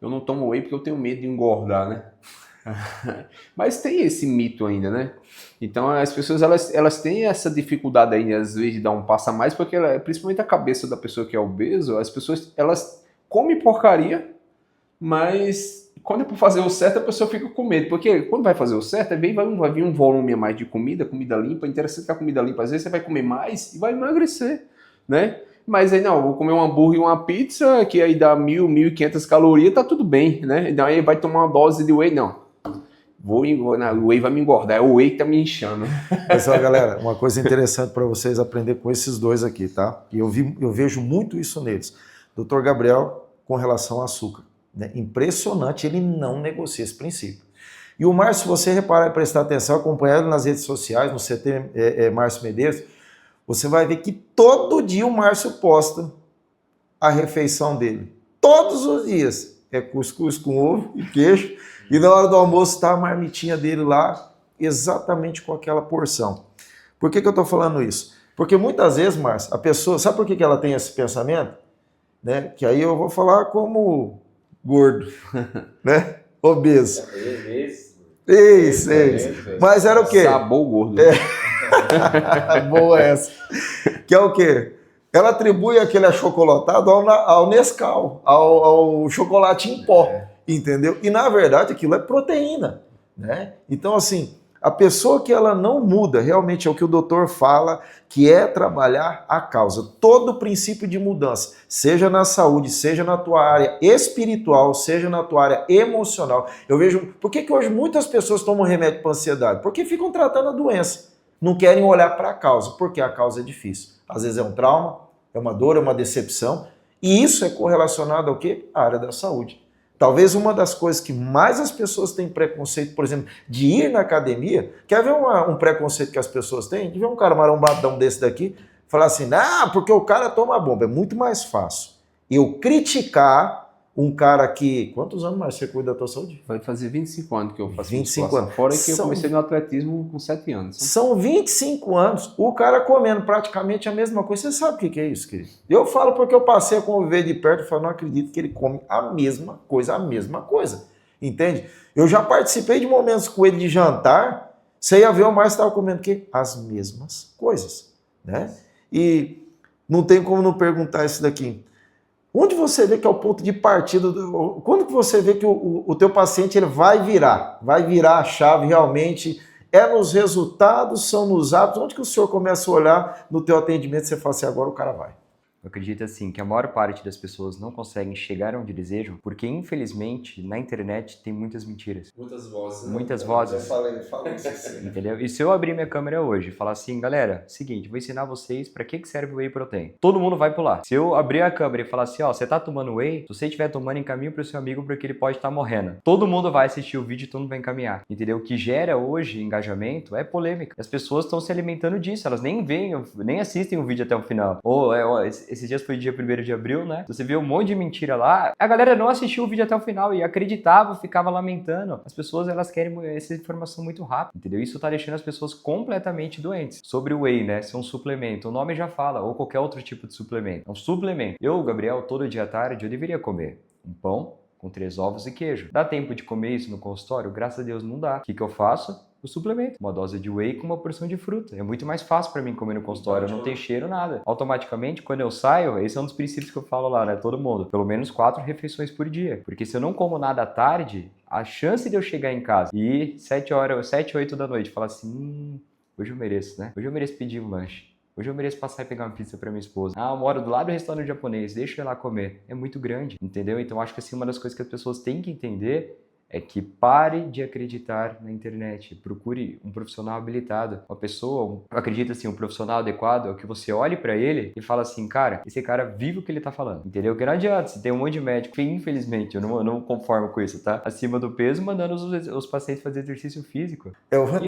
eu não tomo whey porque eu tenho medo de engordar, né? Mas tem esse mito ainda, né? Então as pessoas elas têm essa dificuldade aí, às vezes, de dar um passo a mais, porque principalmente a cabeça da pessoa que é obeso, as pessoas elas comem porcaria, mas quando é para fazer o certo, a pessoa fica com medo, porque quando vai fazer o certo, vai vir um volume a mais de comida limpa. Interessante que a comida limpa, às vezes você vai comer mais e vai emagrecer, né? Mas aí não, vou comer um hambúrguer e uma pizza, que aí dá 1.500 calorias, tá tudo bem, né? E aí vai tomar uma dose de whey, não. O whey vai me engordar, é o whey que tá me inchando. Pessoal, galera, uma coisa interessante para vocês aprender com esses dois aqui, tá? E eu vejo muito isso neles. Dr. Gabriel, com relação ao açúcar, né? Impressionante, ele não negocia esse princípio. E o Márcio, se você reparar e prestar atenção, acompanhar ele nas redes sociais, no CT Márcio Medeiros, você vai ver que todo dia o Márcio posta a refeição dele? Todos os dias. É cuscuz com ovo e queijo. E na hora do almoço está a marmitinha dele lá, exatamente com aquela porção. Por que eu estou falando isso? Porque muitas vezes, Márcio, a pessoa... Sabe por que ela tem esse pensamento? Né? Que aí eu vou falar como gordo, né? Obeso. Isso. Mas era o quê? Sabor gordo. Boa essa. Que é o quê? Ela atribui aquele achocolatado ao Nescau, ao chocolate em pó, entendeu? E na verdade aquilo é proteína, né? Então assim, a pessoa que ela não muda, realmente é o que o doutor fala, que é trabalhar a causa. Todo o princípio de mudança, seja na saúde, seja na tua área espiritual, seja na tua área emocional. Eu vejo, por que hoje muitas pessoas tomam remédio para ansiedade? Porque ficam tratando a doença, não querem olhar para a causa, porque a causa é difícil. Às vezes é um trauma, é uma dor, é uma decepção, e isso é correlacionado ao quê? À área da saúde. Talvez uma das coisas que mais as pessoas têm preconceito, por exemplo, de ir na academia, quer ver um preconceito que as pessoas têm? De ver um cara marombadão desse daqui, falar assim, porque o cara toma bomba. É muito mais fácil eu criticar um cara que... Quantos anos mais você cuida da tua saúde? Vai fazer 25 anos que eu faço 25 anos. Fora que eu comecei no atletismo com 7 anos. São 25 anos, o cara comendo praticamente a mesma coisa. Você sabe o que é isso, querido? Eu falo porque eu passei a conviver de perto e falo, não acredito que ele come a mesma coisa. Entende? Eu já participei de momentos com ele de jantar, você ia ver o Márcio estava comendo o quê? As mesmas coisas, né? E não tem como não perguntar isso daqui. Onde você vê que é o ponto de partida? Quando que você vê que o teu paciente ele vai virar a chave realmente? É nos resultados, são nos hábitos? Onde que o senhor começa a olhar no teu atendimento e você fala assim, agora o cara vai? Eu acredito assim que a maior parte das pessoas não conseguem chegar onde desejam porque, infelizmente, na internet tem muitas mentiras. Muitas vozes. Muitas vozes. Eu falei isso assim. Entendeu? E se eu abrir minha câmera hoje e falar assim, galera, seguinte, vou ensinar vocês para que serve o Whey Protein. Todo mundo vai pular. Se eu abrir a câmera e falar assim, ó, você tá tomando Whey? Se você estiver tomando, encaminha pro seu amigo porque ele pode estar morrendo. Todo mundo vai assistir o vídeo e todo mundo vai encaminhar. Entendeu? O que gera hoje engajamento é polêmica. As pessoas estão se alimentando disso. Elas nem veem, nem assistem o vídeo até o final. Esses dias foi dia 1º de abril, né? Você vê um monte de mentira lá. A galera não assistiu o vídeo até o final e acreditava, ficava lamentando. As pessoas, elas querem essa informação muito rápida, entendeu? Isso tá deixando as pessoas completamente doentes. Sobre o Whey, né? Ser um suplemento. O nome já fala, ou qualquer outro tipo de suplemento. É um suplemento. Eu, Gabriel, todo dia à tarde, eu deveria comer um pão com 3 ovos e queijo. Dá tempo de comer isso no consultório? Graças a Deus não dá. O que eu faço? O suplemento, uma dose de whey com uma porção de fruta. É muito mais fácil para mim comer no consultório, não tem cheiro, nada. Automaticamente, quando eu saio, esse é um dos princípios que eu falo lá, né? Todo mundo, pelo menos 4 refeições por dia. Porque se eu não como nada à tarde, a chance de eu chegar em casa e 7, 8 da noite, falar assim, hoje eu mereço, né? Hoje eu mereço pedir um lanche. Hoje eu mereço passar e pegar uma pizza pra minha esposa. Eu moro do lado do restaurante japonês, deixa eu ir lá comer. É muito grande, entendeu? Então acho que assim, uma das coisas que as pessoas têm que entender é que pare de acreditar na internet, procure um profissional habilitado, uma pessoa, acredita assim, um profissional adequado, é o que você olhe pra ele e fala assim, cara, esse cara vive o que ele tá falando, entendeu? Porque não adianta, você tem um monte de médico, que infelizmente, eu não conformo com isso, tá? Acima do peso, mandando os pacientes fazer exercício físico. Eu vou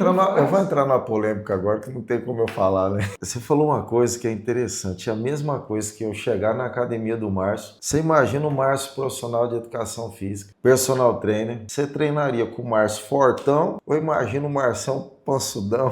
entrar na polêmica agora, que não tem como eu falar, né? Você falou uma coisa que é interessante, é a mesma coisa que eu chegar na academia do Márcio, você imagina o Márcio profissional de educação física, personal trainer, você treinaria com o Márcio fortão ou imagina o Marção pançudão?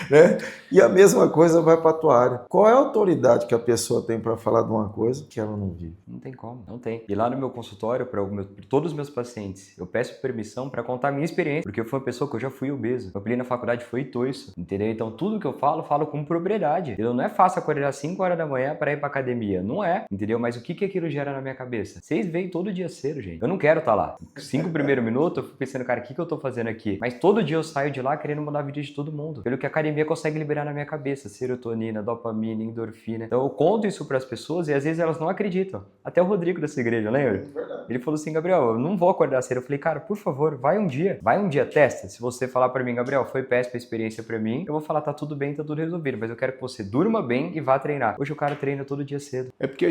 Né? E a mesma coisa vai para a tua área. Qual é a autoridade que a pessoa tem para falar de uma coisa que ela não vive? Não tem como, não tem. E lá no meu consultório, para todos os meus pacientes, eu peço permissão para contar a minha experiência, porque eu fui uma pessoa que eu já fui obeso. Eu apelei na faculdade, foi toiço, entendeu? Então tudo que eu falo com propriedade. Entendeu? Não é fácil acordar às 5 horas da manhã para ir para academia, não é, entendeu? Mas o que aquilo gera na minha cabeça? Vocês veem todo dia cedo, gente. Eu não quero estar lá. 5 primeiros minutos, eu fico pensando, cara, o que eu tô fazendo aqui? Mas todo dia eu saio de lá querendo mudar a vida de todo mundo. Pelo que a academia consegue liberar na minha cabeça, serotonina, dopamina, endorfina. Então eu conto isso para as pessoas e às vezes elas não acreditam. Até o Rodrigo dessa igreja, lembra? Ele falou assim, Gabriel, eu não vou acordar cedo. Eu falei, cara, por favor, vai um dia, testa. Se você falar para mim, Gabriel, foi péssima experiência para mim, eu vou falar, tá tudo bem, tá tudo resolvido, mas eu quero que você durma bem e vá treinar. Hoje o cara treina todo dia cedo. É porque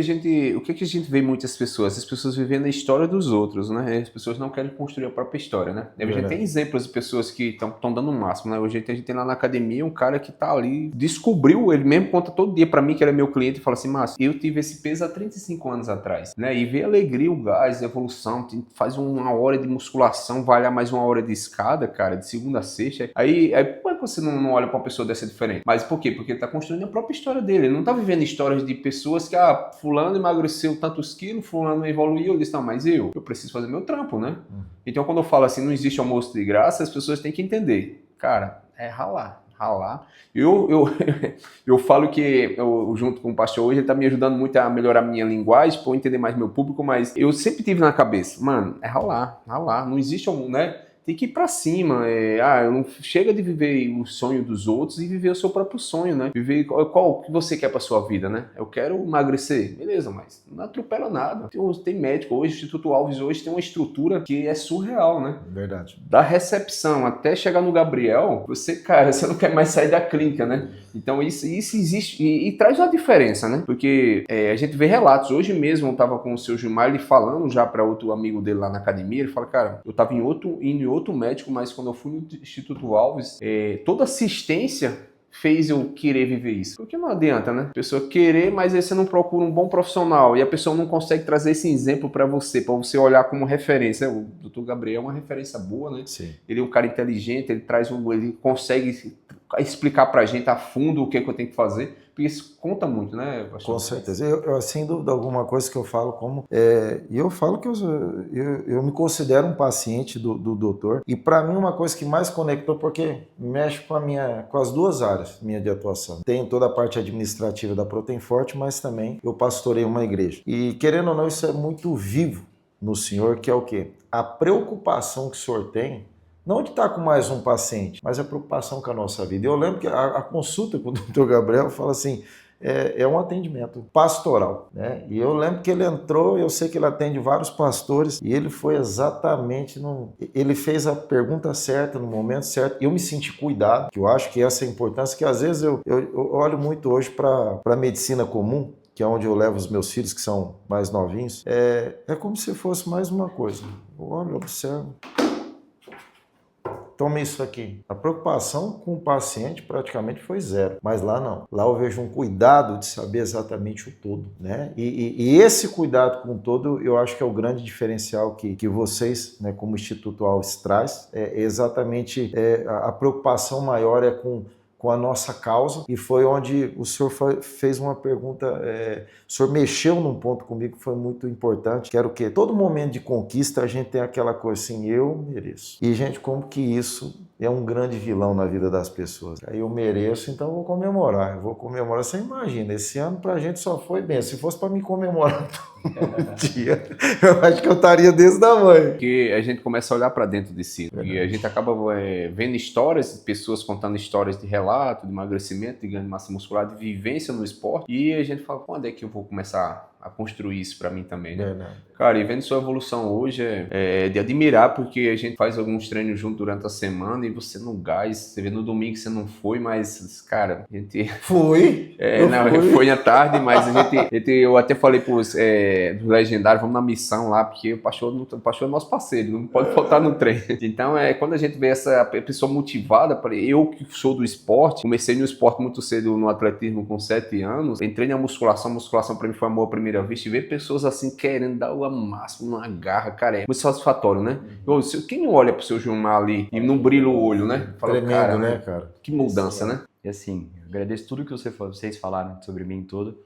o que a gente vê muitas pessoas? As pessoas vivendo a história dos outros, né? As pessoas não querem construir a própria história, né? A gente tem exemplos de pessoas que estão dando o máximo, né? Hoje a gente tem lá na academia um cara que tá ali, descobriu, ele mesmo conta todo dia pra mim, que ele é meu cliente, e fala assim, Márcio, eu tive esse peso há 35 anos atrás, né? E ver a alegria, o gás, a evolução, faz uma hora de musculação, vai lá mais uma hora de escada, cara, de segunda a sexta. Aí por que você não olha pra uma pessoa dessa diferente? Mas por quê? Porque ele tá construindo a própria história dele. Ele não tá vivendo histórias de pessoas que, fulano emagreceu tantos quilos, fulano evoluiu. Eu disse, não, mas eu preciso fazer meu trampo, né? Então, quando eu falo assim, não existe almoço de graça, as pessoas têm que entender. Cara, é ralar. Eu falo que eu, junto com o pastor hoje, ele tá me ajudando muito a melhorar minha linguagem, para eu entender mais meu público, mas eu sempre tive na cabeça, mano, é ralar. Não existe algum, né? Tem que ir pra cima. Não chega de viver o sonho dos outros e viver o seu próprio sonho, né? Viver qual que você quer pra sua vida, né? Eu quero emagrecer. Beleza, mas não atropela nada. Tem médico hoje, o Instituto Alves hoje tem uma estrutura que é surreal, né? Verdade. Da recepção até chegar no Gabriel, você não quer mais sair da clínica, né? Então isso existe e traz uma diferença, né? Porque a gente vê relatos. Hoje mesmo eu tava com o seu Gilmar, ele falando já para outro amigo dele lá na academia, ele fala, cara, eu tava indo em outro médico, mas quando eu fui no Instituto Alves, toda assistência fez eu querer viver isso. Porque não adianta, né? A pessoa querer, mas aí você não procura um bom profissional e a pessoa não consegue trazer esse exemplo para você olhar como referência. O Dr. Gabriel é uma referência boa, né? Sim. Ele é um cara inteligente, ele consegue explicar pra gente a fundo o que eu tenho que fazer, porque isso conta muito, né? Com certeza. Eu, sem dúvida alguma, coisa que eu falo como... E eu falo que eu me considero um paciente do doutor, e para mim uma coisa que mais conectou, porque mexe com as duas áreas minha de atuação. Tem toda a parte administrativa da Protein Forte, mas também eu pastorei uma igreja. E querendo ou não, isso é muito vivo no senhor, que é o quê? A preocupação que o senhor tem, não de estar com mais um paciente, mas a preocupação com a nossa vida. Eu lembro que a consulta com o Dr. Gabriel fala assim, é um atendimento pastoral, né? E eu lembro que ele entrou, eu sei que ele atende vários pastores, e ele foi exatamente ele fez a pergunta certa, no momento certo. Eu me senti cuidado, que eu acho que essa é a importância, que às vezes eu olho muito hoje para a medicina comum, que é onde eu levo os meus filhos, que são mais novinhos, é como se fosse mais uma coisa. Eu olho, observo. Tome isso aqui. A preocupação com o paciente praticamente foi zero, mas lá não. Lá eu vejo um cuidado de saber exatamente o todo, né? E esse cuidado com o todo, eu acho que é o grande diferencial que vocês, né, como Instituto Alves, traz. É exatamente a preocupação maior com a nossa causa, e foi onde o senhor fez uma pergunta, o senhor mexeu num ponto comigo que foi muito importante, que era o quê? Todo momento de conquista a gente tem aquela coisa assim, eu mereço. E, gente, como que isso é um grande vilão na vida das pessoas? Aí eu mereço, então eu vou comemorar. Você imagina, esse ano pra gente só foi bem. Se fosse pra me comemorar todo dia, eu acho que eu estaria desse tamanho. Porque a gente começa a olhar pra dentro de si. E a gente acaba vendo histórias, pessoas contando histórias de relato, de emagrecimento, de ganho de massa muscular, de vivência no esporte. E a gente fala, quando é que eu vou começar a construir isso pra mim também, né? Cara, e vendo sua evolução hoje é de admirar, porque a gente faz alguns treinos juntos durante a semana e você no gás, você vê no domingo que você não foi, mas, cara, a gente... Fui! Foi à tarde, mas eu até falei pros legendários, vamos na missão lá, porque o pastor é nosso parceiro, não pode faltar no treino. Então, quando a gente vê essa pessoa motivada, eu que sou do esporte, comecei no esporte muito cedo, no atletismo com 7 anos, entrei na musculação, a musculação pra mim foi amor à primeira vista, e ver pessoas assim querendo dar o máximo, uma garra, cara, é muito satisfatóvel, né? Quem olha pro seu Gilmar ali e não brilha o olho, né? Fala, tremendo, cara, né, cara? Que mudança, né? E assim, eu agradeço tudo que vocês falaram sobre mim todo,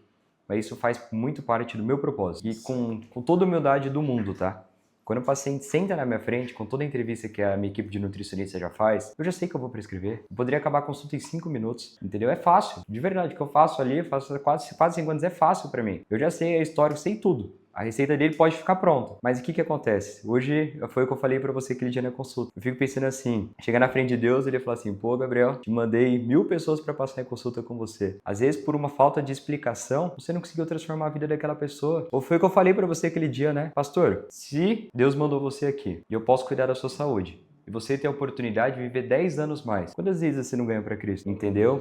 mas isso faz muito parte do meu propósito. E com toda a humildade do mundo, tá? Quando o paciente senta na minha frente, com toda a entrevista que a minha equipe de nutricionista já faz, eu já sei que eu vou prescrever. Eu poderia acabar a consulta em 5 minutos, entendeu? É fácil. De verdade, o que eu faço ali, eu faço quase 5 anos, é fácil pra mim. Eu já sei a história, eu sei tudo. A receita dele pode ficar pronta. Mas o que acontece? Hoje, foi o que eu falei pra você aquele dia na consulta. Eu fico pensando assim, chegar na frente de Deus, ele fala assim, pô, Gabriel, te mandei 1000 pessoas pra passar em consulta com você. Às vezes, por uma falta de explicação, você não conseguiu transformar a vida daquela pessoa. Ou foi o que eu falei pra você aquele dia, né? Pastor, se Deus mandou você aqui e eu posso cuidar da sua saúde, e você tem a oportunidade de viver 10 anos mais, quantas vezes você não ganha para Cristo? Entendeu?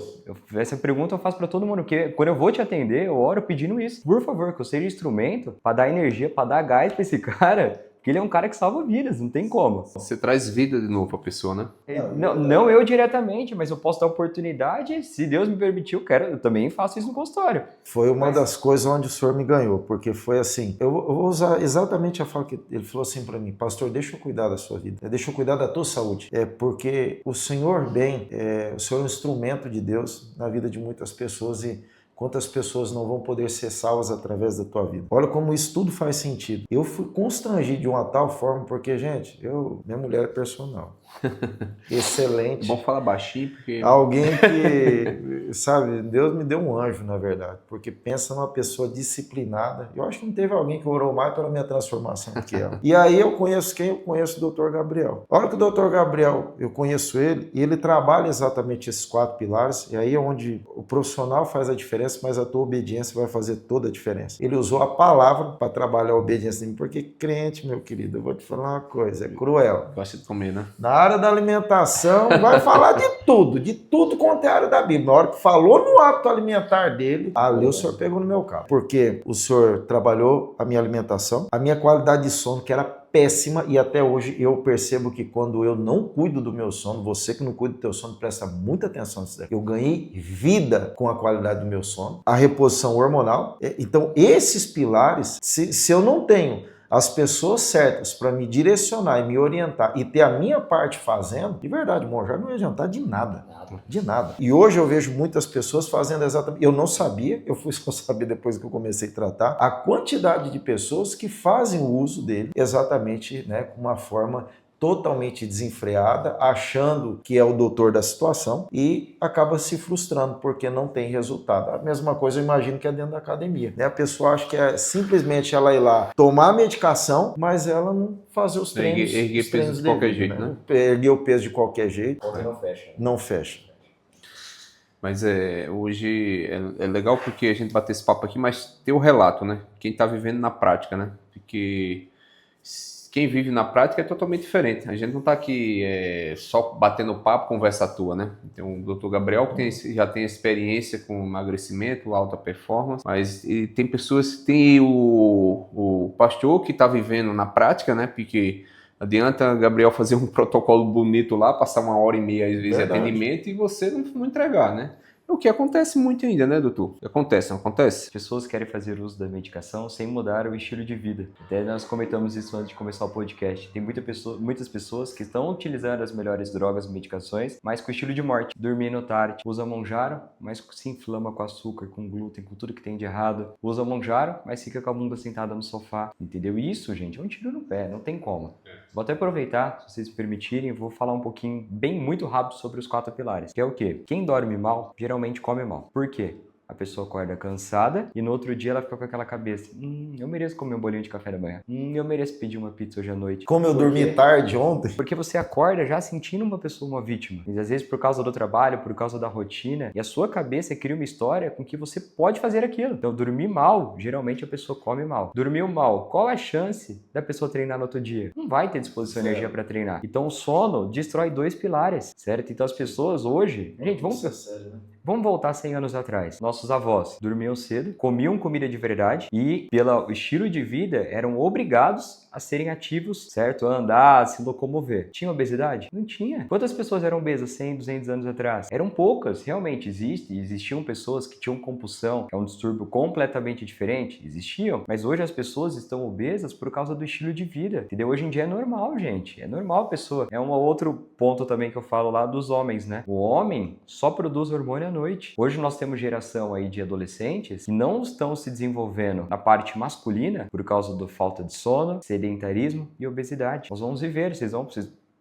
Essa pergunta eu faço para todo mundo, porque quando eu vou te atender, eu oro pedindo isso. Por favor, que eu seja instrumento para dar energia, para dar gás para esse cara, Porque ele é um cara que salva vidas, não tem como. Você traz vida de novo pra pessoa, né? Não eu diretamente, mas eu posso dar oportunidade, se Deus me permitir, eu também faço isso no consultório. Foi uma das coisas onde o senhor me ganhou, porque foi assim, eu vou usar exatamente a fala que ele falou assim para mim, pastor, deixa eu cuidar da sua vida, deixa eu cuidar da tua saúde, porque o Senhor o Senhor é um instrumento de Deus na vida de muitas pessoas e quantas pessoas não vão poder ser salvas através da tua vida. Olha como isso tudo faz sentido. Eu fui constrangido de uma tal forma, porque, gente, minha mulher é personal. Excelente. É bom falar baixinho, porque... Alguém que, sabe, Deus me deu um anjo, na verdade, porque pensa numa pessoa disciplinada. Eu acho que não teve alguém que orou mais pela minha transformação do que ela. E aí eu conheço quem? Eu conheço o Dr. Gabriel. A hora que o Dr. Gabriel, eu conheço ele, e ele trabalha exatamente esses 4 pilares, e aí é onde o profissional faz a diferença, mas a tua obediência vai fazer toda a diferença. Ele usou a palavra para trabalhar a obediência em mim, porque crente, meu querido, eu vou te falar uma coisa, é cruel. Gosta de comer, né? Na área da alimentação, vai falar de tudo quanto é a área da Bíblia. Na hora que falou no hábito alimentar dele, ali o senhor pegou no meu carro. Porque o senhor trabalhou a minha alimentação, a minha qualidade de sono, que era péssima, e até hoje eu percebo que quando eu não cuido do meu sono, você que não cuida do teu sono, presta muita atenção nisso daqui. Eu ganhei vida com a qualidade do meu sono, a reposição hormonal. Então, esses pilares, se eu não tenho as pessoas certas para me direcionar e me orientar e ter a minha parte fazendo, de verdade, irmão, já não ia adiantar de nada. De nada. E hoje eu vejo muitas pessoas fazendo exatamente... Eu não sabia, eu fui só saber depois que eu comecei a tratar, a quantidade de pessoas que fazem o uso dele exatamente, né, com uma forma totalmente desenfreada, achando que é o doutor da situação e acaba se frustrando porque não tem resultado. A mesma coisa eu imagino que é dentro da academia, né? A pessoa acha que é simplesmente ela ir lá tomar a medicação, mas ela não fazer os treinos. Erguer peso de qualquer jeito, né? Erguer o peso de qualquer jeito. Não fecha. Não fecha. Mas hoje é legal porque a gente bate esse papo aqui, mas tem o relato, né? Quem está vivendo na prática, né? Porque quem vive na prática é totalmente diferente. A gente não está aqui só batendo papo, conversa à toa, né? Então, o Dr. Gabriel que já tem experiência com emagrecimento, alta performance, mas tem pessoas, tem o pastor que está vivendo na prática, né? Porque adianta Gabriel fazer um protocolo bonito lá, passar 1h30 às vezes de atendimento e você não entregar, né? É o que acontece muito ainda, né, doutor? Acontece, não acontece? As pessoas querem fazer uso da medicação sem mudar o estilo de vida. Até nós comentamos isso antes de começar o podcast. Tem muitas pessoas que estão utilizando as melhores drogas e medicações, mas com estilo de morte. Dormindo tarde. Usa Monjaro, mas se inflama com açúcar, com glúten, com tudo que tem de errado. Usa Monjaro, mas fica com a bunda sentada no sofá. Entendeu? E isso, gente, é um tiro no pé. Não tem como. Vou até aproveitar, se vocês permitirem, vou falar um pouquinho, muito rápido sobre os 4 pilares. Que é o quê? Quem dorme mal, geralmente come mal. Por quê? A pessoa acorda cansada e no outro dia ela fica com aquela cabeça. Eu mereço comer um bolinho de café da manhã. Eu mereço pedir uma pizza hoje à noite. Como eu dormi tarde ontem. Porque você acorda já sentindo uma pessoa uma vítima. E às vezes por causa do trabalho, por causa da rotina. E a sua cabeça cria uma história com que você pode fazer aquilo. Então dormir mal, geralmente a pessoa come mal. Dormiu mal, qual a chance da pessoa treinar no outro dia? Não vai ter disposição e energia para treinar. Então o sono destrói 2 pilares, certo? Então as pessoas hoje... Gente, vamos voltar 100 anos atrás. Nossos avós dormiam cedo, comiam comida de verdade e, pelo estilo de vida, eram obrigados a serem ativos, certo? A andar, a se locomover. Tinha obesidade? Não tinha. Quantas pessoas eram obesas 100, 200 anos atrás? Eram poucas, realmente. Existiam pessoas que tinham compulsão, que é um distúrbio completamente diferente. Existiam. Mas hoje as pessoas estão obesas por causa do estilo de vida, entendeu? Hoje em dia é normal, gente. É normal a pessoa. É um outro ponto também que eu falo lá dos homens, né? O homem só produz hormônio à noite. Hoje nós temos geração aí de adolescentes que não estão se desenvolvendo na parte masculina por causa da falta de sono, sedentarismo e obesidade. Nós vamos viver, vocês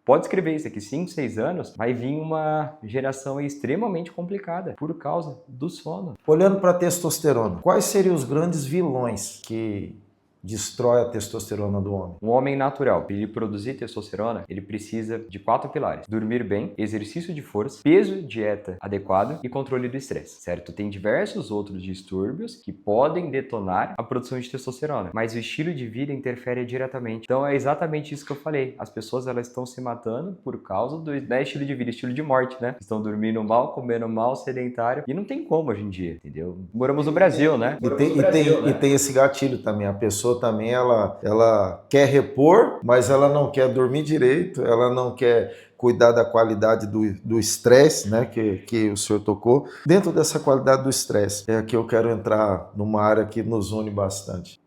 pode escrever isso aqui, 5, 6 anos, vai vir uma geração extremamente complicada por causa do sono. Olhando para a testosterona, quais seriam os grandes vilões que destrói a testosterona do homem? Um homem natural, para ele produzir testosterona, ele precisa de 4 pilares: dormir bem, exercício de força, peso, dieta adequado e controle do estresse, certo? Tem diversos outros distúrbios que podem detonar a produção de testosterona, mas o estilo de vida interfere diretamente. Então é exatamente isso que eu falei. As pessoas elas estão se matando por causa do estilo de vida, estilo de morte, né? Estão dormindo mal, comendo mal, sedentário, e não tem como hoje em dia, entendeu? Moramos no Brasil, né? E tem esse gatilho também. A pessoa pessoa também, ela quer repor, mas ela não quer dormir direito, ela não quer cuidar da qualidade do estresse, né, que o senhor tocou. Dentro dessa qualidade do estresse, é que eu quero entrar numa área que nos une bastante.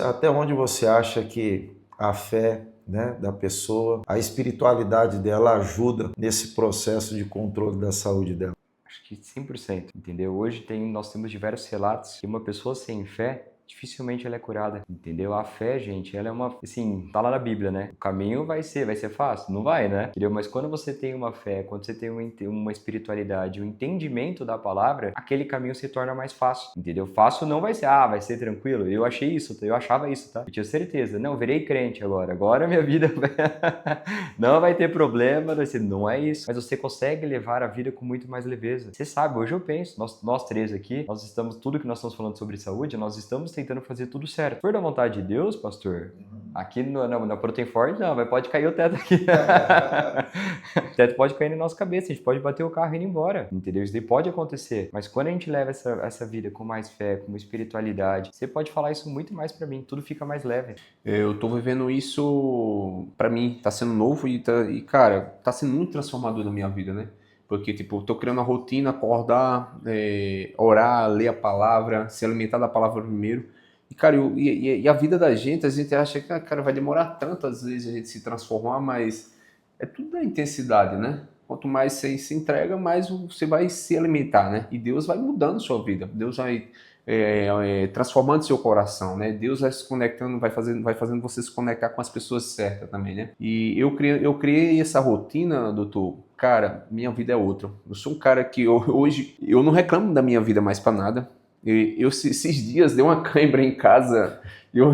Até onde você acha que a fé, né, da pessoa, a espiritualidade dela ajuda nesse processo de controle da saúde dela? Acho que 100%, entendeu? Hoje nós temos diversos relatos que uma pessoa sem fé, dificilmente ela é curada, entendeu? A fé, gente, ela é uma, assim, tá lá na Bíblia, né? O caminho vai ser fácil? Não vai, né? Entendeu? Mas quando você tem uma fé, quando você tem uma espiritualidade, um entendimento da palavra, aquele caminho se torna mais fácil, entendeu? Fácil não vai ser, vai ser tranquilo. Eu achava isso, tá? Eu tinha certeza. Não, virei crente agora minha vida não vai ter problema, não é isso. Mas você consegue levar a vida com muito mais leveza. Você sabe, hoje eu penso, nós três aqui, tudo que nós estamos falando sobre saúde, nós estamos tentando fazer tudo certo. Se for da vontade de Deus, pastor, aqui na Protein Forte, não, mas pode cair o teto aqui. O teto pode cair na nossa cabeça, a gente pode bater o carro e ir embora, entendeu? Isso daí pode acontecer. Mas quando a gente leva essa vida com mais fé, com espiritualidade, você pode falar isso muito mais pra mim, tudo fica mais leve. Eu tô vivendo isso, pra mim, tá sendo novo e cara, tá sendo muito transformador na minha vida, né? Porque, tipo, eu tô criando uma rotina, acordar, orar, ler a palavra, se alimentar da palavra primeiro. E, cara, e a vida da gente, a gente acha que, cara, vai demorar tanto, às vezes, a gente se transformar, mas é tudo da intensidade, né? Quanto mais você se entrega, mais você vai se alimentar, né? E Deus vai mudando sua vida, Deus vai transformando seu coração, né? Deus vai se conectando, vai fazendo você se conectar com as pessoas certas também, né? E eu criei essa rotina, doutor. Cara, minha vida é outra. Eu sou um cara que hoje eu não reclamo da minha vida mais pra nada. Esses dias deu uma cãibra em casa. Eu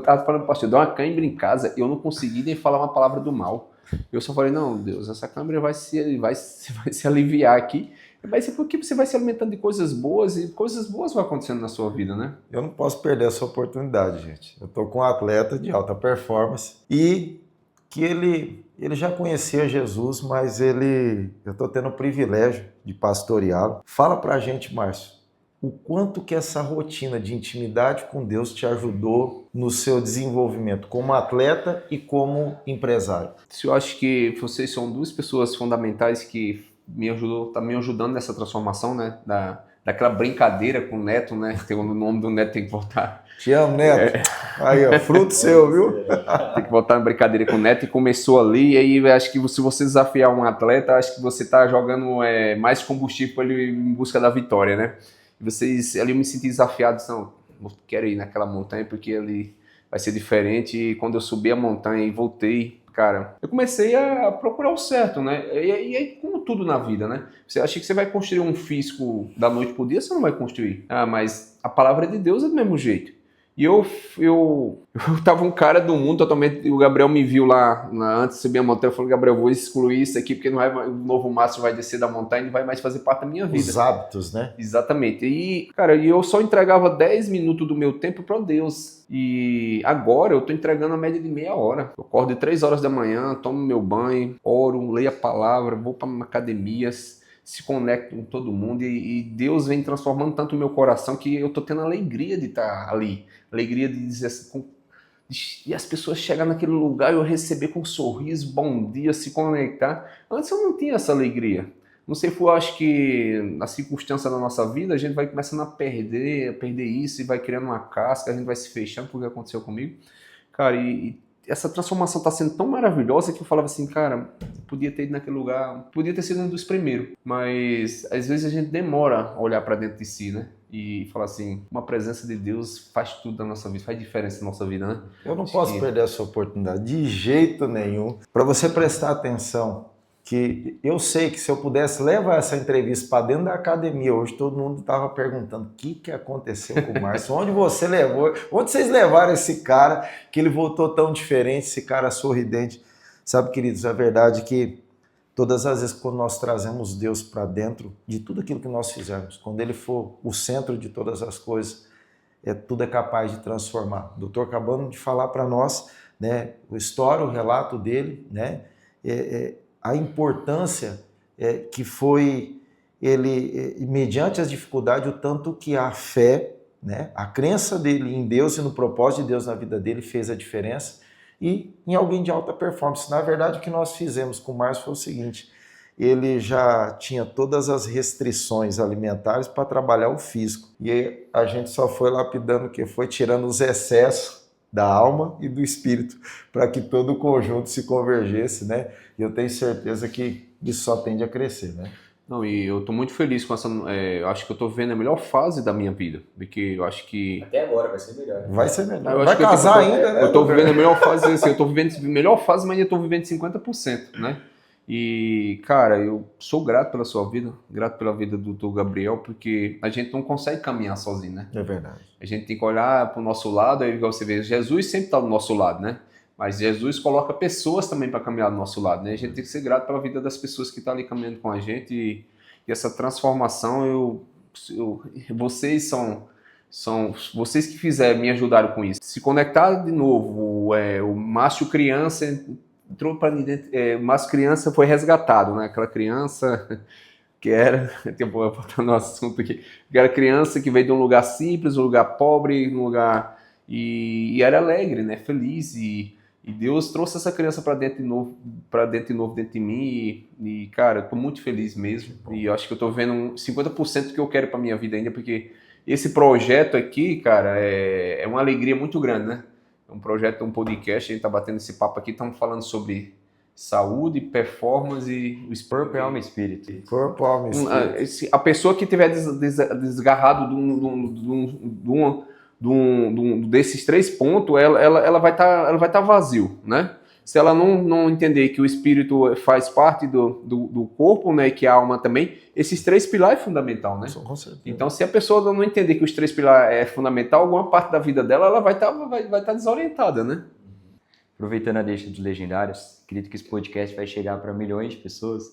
tava falando, pastor, deu uma cãibra em casa. Eu não consegui nem falar uma palavra do mal. Eu só falei, não, Deus, essa cãibra vai se aliviar aqui. Vai ser porque você vai se alimentando de coisas boas e coisas boas vão acontecendo na sua vida, né? Eu não posso perder essa oportunidade, gente. Eu tô com um atleta de alta performance e que ele já conhecia Jesus, mas eu tô tendo o privilégio de pastoreá-lo. Fala pra gente, Márcio, o quanto que essa rotina de intimidade com Deus te ajudou no seu desenvolvimento como atleta e como empresário? Eu acho que vocês são duas pessoas fundamentais que tá me ajudando nessa transformação, né? Daquela brincadeira com o Neto, né? Tem o nome do Neto, tem que voltar. Te amo, Neto. Aí, ó, fruto seu, viu? Tem que voltar na brincadeira com o Neto e começou ali. E aí acho que se você desafiar um atleta, acho que você tá jogando mais combustível para ele em busca da vitória, né? E ali eu me senti desafiado, não, eu quero ir naquela montanha porque ali vai ser diferente. E quando eu subi a montanha e voltei, cara, eu comecei a procurar o certo, né? E aí, como tudo na vida, né? Você acha que você vai construir um físico da noite pro dia, você não vai construir. Mas a palavra de Deus é do mesmo jeito. E eu tava um cara do mundo totalmente. O Gabriel me viu lá antes de subir a montanha. Eu falei, Gabriel, eu vou excluir isso aqui, porque o novo Márcio vai descer da montanha e não vai mais fazer parte da minha vida. Os hábitos, né? Exatamente. E, cara, eu só entregava 10 minutos do meu tempo para Deus. E agora eu tô entregando a média de meia hora. Eu acordo de 3 horas da manhã, tomo meu banho, oro, leio a palavra, vou para academias, se conecto com todo mundo e Deus vem transformando tanto o meu coração que eu tô tendo a alegria de estar ali. Alegria de dizer assim, e as pessoas chegarem naquele lugar e eu receber com um sorriso, bom dia, se conectar. Antes eu não tinha essa alegria. Não sei, eu acho que na circunstância da nossa vida a gente vai começando a perder isso e vai criando uma casca, a gente vai se fechando por que aconteceu comigo. Cara, e essa transformação está sendo tão maravilhosa que eu falava assim, cara, podia ter ido naquele lugar, podia ter sido um dos primeiros, mas às vezes a gente demora a olhar para dentro de si, né? E falar assim, uma presença de Deus faz tudo na nossa vida, faz diferença na nossa vida, né? Eu não posso perder essa oportunidade de jeito nenhum. Para você prestar atenção, que eu sei que se eu pudesse levar essa entrevista para dentro da academia, hoje todo mundo estava perguntando o que aconteceu com o Márcio, onde vocês levaram esse cara, que ele voltou tão diferente, esse cara sorridente. Sabe, queridos, é verdade que todas as vezes quando nós trazemos Deus para dentro de tudo aquilo que nós fizermos, quando ele for o centro de todas as coisas, tudo é capaz de transformar. O doutor acabando de falar para nós, né, a história, o relato dele, né, a importância que foi ele, mediante as dificuldades, o tanto que a fé né? A crença dele em Deus e no propósito de Deus na vida dele fez a diferença. E em alguém de alta performance. Na verdade, o que nós fizemos com o Márcio foi o seguinte: ele já tinha todas as restrições alimentares para trabalhar o físico. E aí a gente só foi lapidando o que foi, tirando os excessos da alma e do espírito, para que todo o conjunto se convergesse, né? E eu tenho certeza que isso só tende a crescer, né? Não, e eu tô muito feliz com essa. Eu acho que eu tô vivendo a melhor fase da minha vida. Porque eu acho que. Até agora vai ser melhor. Vai ser melhor. Eu acho Vai que casar ainda, né? Eu tô vivendo a melhor fase, assim, eu tô vivendo a melhor fase, mas ainda tô vivendo 50%, né? E, cara, eu sou grato pela sua vida, grato pela vida do Gabriel, porque a gente não consegue caminhar sozinho, né? É verdade. A gente tem que olhar pro nosso lado, aí igual você vê, Jesus sempre tá do nosso lado, né? Mas Jesus coloca pessoas também para caminhar do nosso lado, né? A gente tem que ser grato pela vida das pessoas que estão ali caminhando com a gente e essa transformação, vocês são vocês que fizeram, me ajudaram com isso. Se conectar de novo, o Márcio criança entrou para dentro, o Márcio criança foi resgatado, né? Aquela criança que era, vou botar no assunto aqui, que era criança que veio de um lugar simples, um lugar pobre, um lugar e era alegre, né? Feliz e Deus trouxe essa criança para dentro de novo dentro de mim e cara, eu tô muito feliz mesmo. E eu acho que eu tô vendo 50% do que eu quero para minha vida ainda, porque esse projeto aqui, cara, é uma alegria muito grande, né? É um projeto, um podcast, a gente tá batendo esse papo aqui, estamos falando sobre saúde, performance e o Corpo, alma e espírito. Corpo, alma e espírito. A pessoa que tiver desgarrado desses 3 pontos, ela vai estar vazio, né? Se ela não entender que o espírito faz parte do corpo, né, e que a alma também, esses 3 pilares é fundamental, né? Com certeza. Então, se a pessoa não entender que os 3 pilares é fundamental, alguma parte da vida dela, ela vai estar desorientada, né? Aproveitando a deixa dos legendários, acredito que esse podcast vai chegar para milhões de pessoas,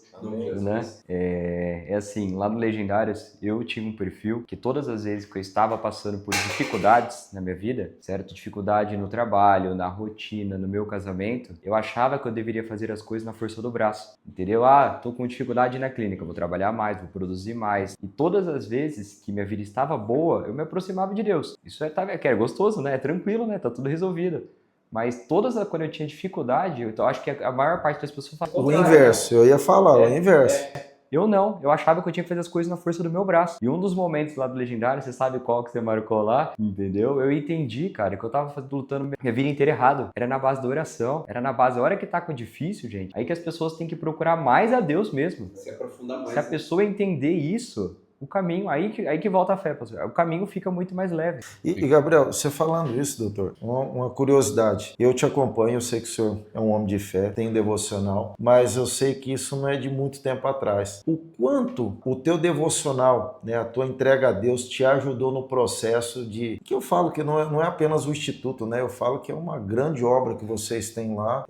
né? É assim, lá no Legendários, eu tinha um perfil que todas as vezes que eu estava passando por dificuldades na minha vida, certo? Dificuldade no trabalho, na rotina, no meu casamento, eu achava que eu deveria fazer as coisas na força do braço, entendeu? Tô com dificuldade na clínica, vou trabalhar mais, vou produzir mais. E todas as vezes que minha vida estava boa, eu me aproximava de Deus. Isso é gostoso, né? É tranquilo, né? Tá tudo resolvido. Mas quando eu tinha dificuldade, eu acho que a maior parte das pessoas fala o inverso, eu ia falar, o inverso. Eu não, eu achava que eu tinha que fazer as coisas na força do meu braço. E um dos momentos lá do Legendário, você sabe qual que você marcou lá, entendeu? Eu entendi, cara, que eu tava lutando minha vida inteira errado. Era na base da oração, era na base, a hora que tá com difícil, gente, aí que as pessoas têm que procurar mais a Deus mesmo. Se aprofundar mais. Se a pessoa entender isso, o caminho, aí que volta a fé, pastor. O caminho fica muito mais leve. E Gabriel, você falando isso, doutor, uma curiosidade. Eu te acompanho, eu sei que o senhor é um homem de fé, tem devocional, mas eu sei que isso não é de muito tempo atrás. O quanto o teu devocional, né, a tua entrega a Deus te ajudou no processo de... Que eu falo que não é apenas o instituto, né? Eu falo que é uma grande obra que vocês têm lá.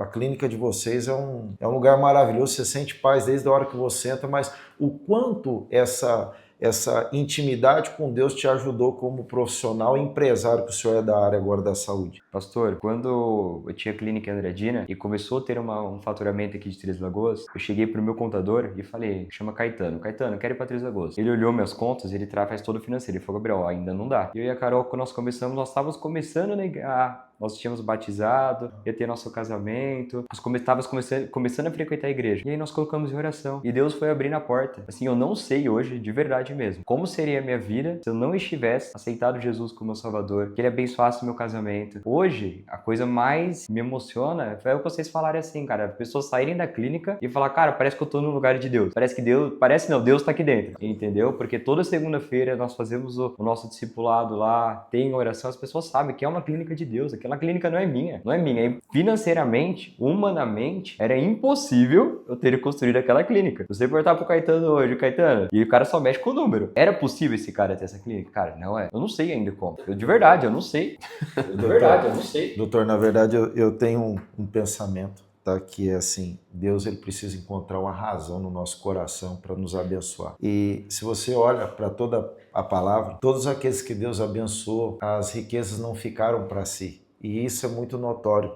A clínica de vocês é um lugar maravilhoso, você sente paz desde a hora que você entra, mas o quanto essa intimidade com Deus te ajudou como profissional e empresário que o senhor é da área agora da saúde? Pastor, quando eu tinha clínica em Andradina e começou a ter um faturamento aqui de Três Lagoas, eu cheguei pro meu contador e falei, chama Caetano, eu quero ir pra Três Lagoas. Ele olhou minhas contas, ele faz todo o financeiro, ele falou, Gabriel, ainda não dá. Eu e a Carol, quando nós começamos, nós estávamos começando a negar. Nós tínhamos batizado, ia ter nosso casamento, nós estávamos começando a frequentar a igreja. E aí nós colocamos em oração. E Deus foi abrindo a porta. Assim, eu não sei hoje, de verdade mesmo, como seria a minha vida se eu não estivesse aceitado Jesus como meu salvador, que ele abençoasse o meu casamento. Hoje, a coisa mais me emociona é o que vocês falarem assim, cara, as pessoas saírem da clínica e falar, cara, parece que eu tô no lugar de Deus. Deus tá aqui dentro, entendeu? Porque toda segunda-feira nós fazemos o nosso discipulado lá, tem oração, as pessoas sabem que é uma clínica de Deus, aquela clínica não é minha. Financeiramente, humanamente, era impossível eu ter construído aquela clínica. Se você perguntar pro Caetano hoje, Caetano, e o cara só mexe com o número. Era possível esse cara ter essa clínica? Cara, não é. Eu não sei ainda como. Eu não sei. Doutor, na verdade, eu tenho um pensamento, tá? Que é assim, Deus ele precisa encontrar uma razão no nosso coração para nos abençoar. E se você olha para toda a palavra, todos aqueles que Deus abençoou, as riquezas não ficaram para si. E isso é muito notório.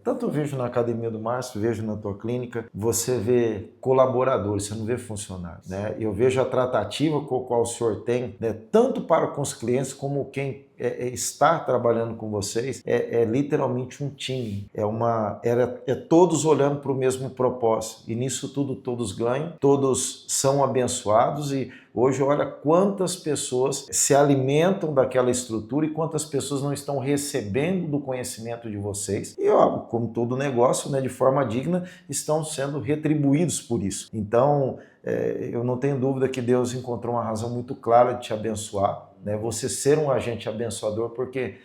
Tanto eu vejo na academia do Márcio, vejo na tua clínica, você vê colaboradores, você não vê funcionários, né? Eu vejo a tratativa com a qual o senhor tem, né, tanto para com os clientes como quem está trabalhando com vocês, é literalmente um time. É todos olhando para o mesmo propósito. E nisso tudo todos ganham, todos são abençoados e hoje olha quantas pessoas se alimentam daquela estrutura e quantas pessoas não estão recebendo do conhecimento de vocês. E ó, como todo negócio, né, de forma digna, estão sendo retribuídos por isso. Então, eu não tenho dúvida que Deus encontrou uma razão muito clara de te abençoar, né? Você ser um agente abençoador, porque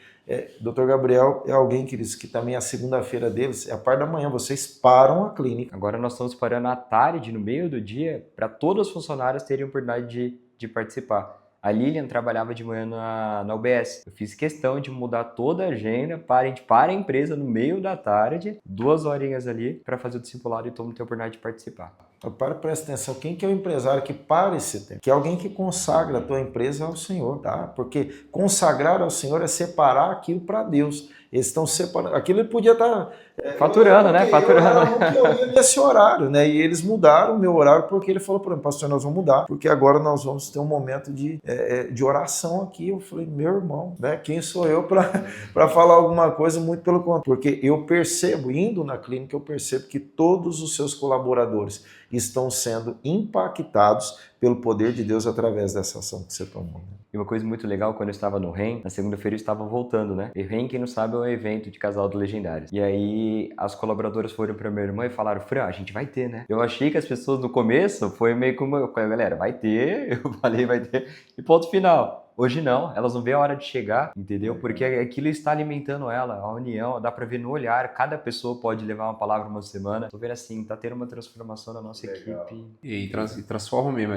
Dr. Gabriel é alguém, queridos, que também a segunda-feira deles, é a parte da manhã, vocês param a clínica. Agora nós estamos parando à tarde, no meio do dia, para todos os funcionários terem a oportunidade de participar. A Lilian trabalhava de manhã na UBS. Eu fiz questão de mudar toda a agenda para a empresa no meio da tarde, 2 horinhas ali, para fazer o discipulado e todo mundo ter a oportunidade de participar. Presta atenção, quem que é o empresário que para esse tempo? Que é alguém que consagra a tua empresa ao Senhor, tá? Porque consagrar ao Senhor é separar aquilo para Deus. Eles estão separando. Aquilo ele podia estar faturando, né? Faturando. Eu ia nesse horário, né? E eles mudaram o meu horário porque ele falou para mim, pastor, nós vamos mudar, porque agora nós vamos ter um momento de oração aqui. Eu falei, meu irmão, né? Quem sou eu para falar alguma coisa? Muito pelo contrário. Porque eu percebo, indo na clínica, eu percebo que todos os seus colaboradores estão sendo impactados pelo poder de Deus através dessa ação que você tomou. E uma coisa muito legal, quando eu estava no REM, na segunda-feira eu estava voltando, né? E REM, quem não sabe, é um evento de casal do Legendários. E aí as colaboradoras foram pra minha irmã e falaram, Fran, a gente vai ter, né? Eu achei que as pessoas no começo foi meio como, galera, vai ter, eu falei, vai ter, e ponto final. Hoje não, elas não vê a hora de chegar, entendeu? Porque aquilo está alimentando ela, a união, dá pra ver no olhar, cada pessoa pode levar uma palavra uma semana. Tô vendo assim, tá tendo uma transformação na nossa equipe. E transforma mesmo,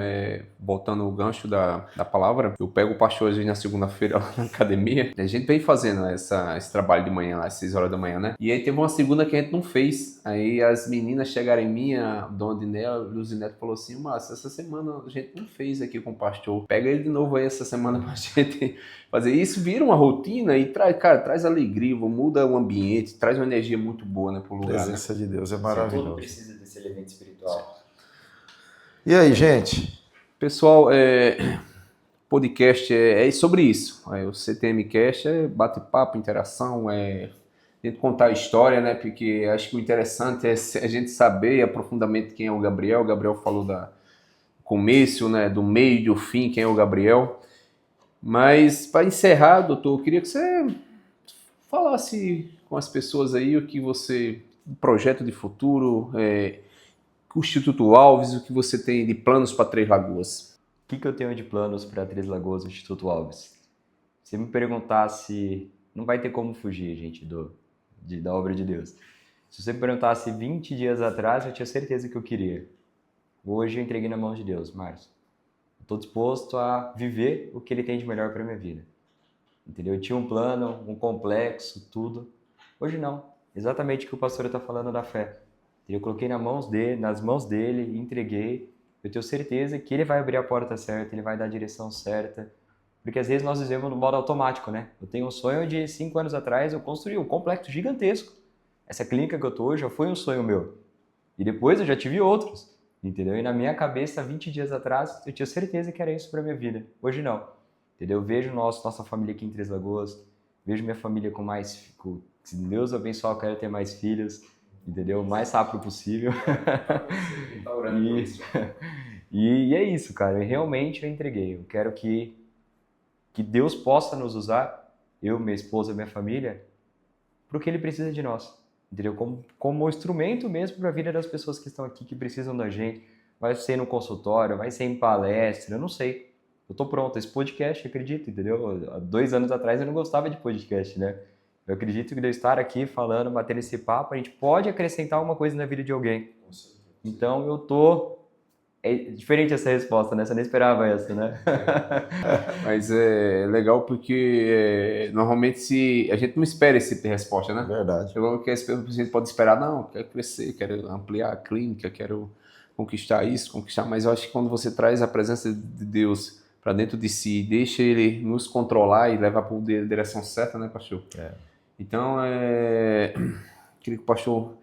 voltando o gancho da palavra, eu pego o pastor às vezes na segunda-feira lá na academia, a gente vem fazendo esse trabalho de manhã lá, às 6 horas da manhã, né? E aí teve uma segunda que a gente não fez, aí as meninas chegaram em mim, a dona Dinela, a Luzinete falou assim, Márcio, essa semana a gente não fez aqui com o pastor, pega ele de novo aí essa semana pra gente fazer isso, vira uma rotina e traz alegria, muda o ambiente, traz uma energia muito boa, né, pro lugar. A presença de Deus é maravilhosa. Todo precisa desse elemento espiritual. E aí, gente? Pessoal, podcast é sobre isso. O CTMcast é bate-papo, interação, a gente contar a história, né? Porque acho que o interessante é a gente saber aprofundadamente quem é o Gabriel. O Gabriel falou do começo, né? Do meio e do fim, quem é o Gabriel. Mas, para encerrar, doutor, eu queria que você falasse com as pessoas aí o que você, projeto de futuro, o Instituto Alves, o que você tem de planos para Três Lagoas. O que eu tenho de planos para Três Lagoas, o Instituto Alves? Se me perguntasse, não vai ter como fugir, gente, da obra de Deus. Se você me perguntasse 20 dias atrás, eu tinha certeza que eu queria. Hoje eu entreguei na mão de Deus, Márcio. Estou disposto a viver o que Ele tem de melhor para minha vida. Entendeu? Eu tinha um plano, um complexo, tudo. Hoje não. Exatamente o que o pastor está falando da fé. Eu coloquei nas mãos dele, entreguei. Eu tenho certeza que Ele vai abrir a porta certa, Ele vai dar a direção certa. Porque às vezes nós vivemos no modo automático, né? Eu tenho um sonho de 5 anos atrás, eu construí um complexo gigantesco. Essa clínica que eu estou hoje já foi um sonho meu. E depois eu já tive outros. Entendeu? E na minha cabeça, 20 dias atrás, eu tinha certeza que era isso para minha vida. Hoje não. Entendeu? Eu vejo nossa família aqui em Três Lagoas, vejo minha família com mais... Se Deus abençoar, eu quero ter mais filhos, entendeu? O mais rápido possível. E é isso, cara. Realmente eu entreguei. Eu quero que Deus possa nos usar, eu, minha esposa, minha família, para o que Ele precisa de nós. Entendeu? Como instrumento mesmo para a vida das pessoas que estão aqui, que precisam da gente. Vai ser no consultório, vai ser em palestra, eu não sei. Eu tô pronto. Esse podcast, acredito, entendeu? Há 2 anos atrás eu não gostava de podcast, né? Eu acredito que de eu estar aqui falando, batendo esse papo, a gente pode acrescentar alguma coisa na vida de alguém. Então eu tô... É diferente essa resposta, né? Você nem esperava essa, né? Mas é legal porque normalmente a gente não espera esse tipo de resposta, né? Verdade. Que a gente pode esperar, não, quero crescer, quero ampliar a clínica, quero conquistar isso, conquistar, mas eu acho que quando você traz a presença de Deus para dentro de si, deixa Ele nos controlar e levar para a direção certa, né, pastor? Então, queria que o pastor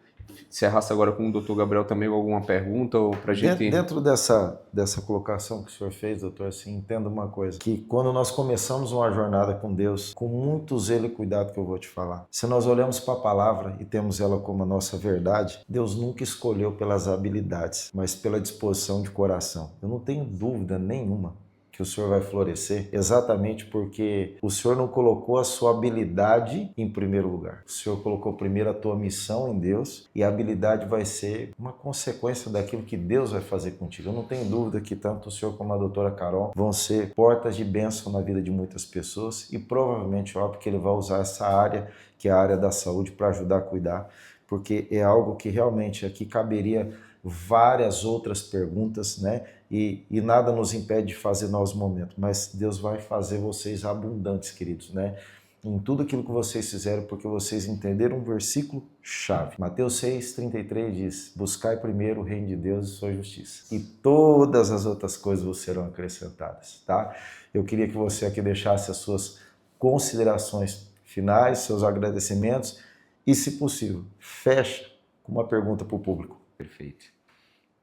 encerrasse agora com o doutor Gabriel também alguma pergunta ou para a gente... Dentro dessa colocação que o senhor fez, doutor, assim, entenda uma coisa, que quando nós começamos uma jornada com Deus, com muito zelo e cuidado que eu vou te falar, se nós olhamos para a palavra e temos ela como a nossa verdade, Deus nunca escolheu pelas habilidades, mas pela disposição de coração. Eu não tenho dúvida nenhuma que o senhor vai florescer, exatamente porque o senhor não colocou a sua habilidade em primeiro lugar. O senhor colocou primeiro a tua missão em Deus e a habilidade vai ser uma consequência daquilo que Deus vai fazer contigo. Eu não tenho dúvida que tanto o senhor como a doutora Carol vão ser portas de bênção na vida de muitas pessoas e provavelmente, óbvio, que ele vai usar essa área, que é a área da saúde, para ajudar a cuidar, porque é algo que realmente aqui caberia várias outras perguntas, né? E nada nos impede de fazer novos momentos, mas Deus vai fazer vocês abundantes, queridos, né? Em tudo aquilo que vocês fizeram, porque vocês entenderam um versículo chave. Mateus 6,33 diz: buscai primeiro o reino de Deus e sua justiça, e todas as outras coisas vos serão acrescentadas, tá? Eu queria que você aqui deixasse as suas considerações finais, seus agradecimentos, e se possível, feche com uma pergunta para o público. Perfeito.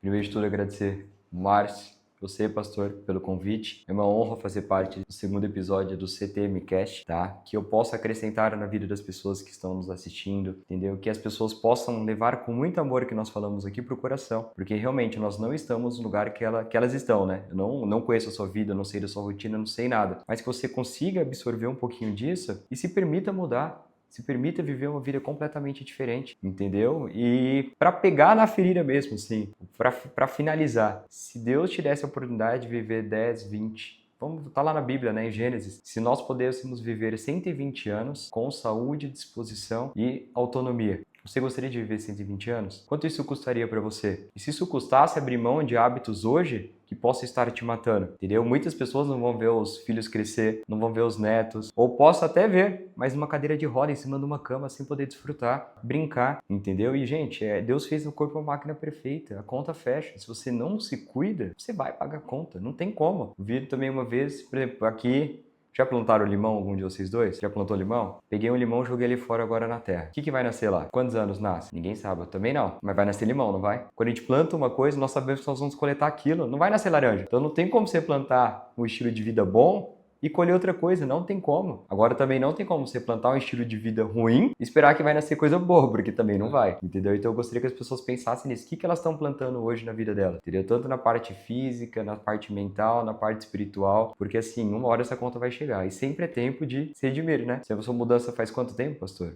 Primeiro de tudo, agradecer Márcio, você, pastor, pelo convite. É uma honra fazer parte do segundo episódio do CTMcast, tá? Que eu possa acrescentar na vida das pessoas que estão nos assistindo, entendeu? Que as pessoas possam levar com muito amor o que nós falamos aqui pro coração, porque realmente nós não estamos no lugar que elas estão, né? Eu não conheço a sua vida, não sei da sua rotina, não sei nada, mas que você consiga absorver um pouquinho disso e se permita mudar. Se permita viver uma vida completamente diferente, entendeu? E para pegar na ferida mesmo, assim, para finalizar, se Deus te desse a oportunidade de viver 10, 20, tá lá na Bíblia, né, em Gênesis, se nós pudéssemos viver 120 anos com saúde, disposição e autonomia, você gostaria de viver 120 anos? Quanto isso custaria para você? E se isso custasse abrir mão de hábitos hoje que possa estar te matando, entendeu? Muitas pessoas não vão ver os filhos crescer, não vão ver os netos, ou posso até ver, mas numa cadeira de roda em cima de uma cama sem poder desfrutar, brincar, entendeu? E, gente, Deus fez o corpo uma máquina perfeita, a conta fecha. Se você não se cuida, você vai pagar a conta, não tem como. Vi também uma vez, por exemplo, aqui... Já plantaram limão, algum de vocês dois? Já plantou limão? Peguei um limão e joguei ele fora agora na terra. O que vai nascer lá? Quantos anos nasce? Ninguém sabe, eu também não. Mas vai nascer limão, não vai? Quando a gente planta uma coisa, nós sabemos que nós vamos coletar aquilo. Não vai nascer laranja. Então não tem como você plantar um estilo de vida bom e colher outra coisa, não tem como. Agora também não tem como você plantar um estilo de vida ruim e esperar que vai nascer coisa boa, porque também não vai, entendeu? Então eu gostaria que as pessoas pensassem nisso. O que elas estão plantando hoje na vida delas, entendeu? Tanto na parte física, na parte mental, na parte espiritual, porque assim, uma hora essa conta vai chegar e sempre é tempo de se redimir, né? Se a sua mudança faz quanto tempo, pastor?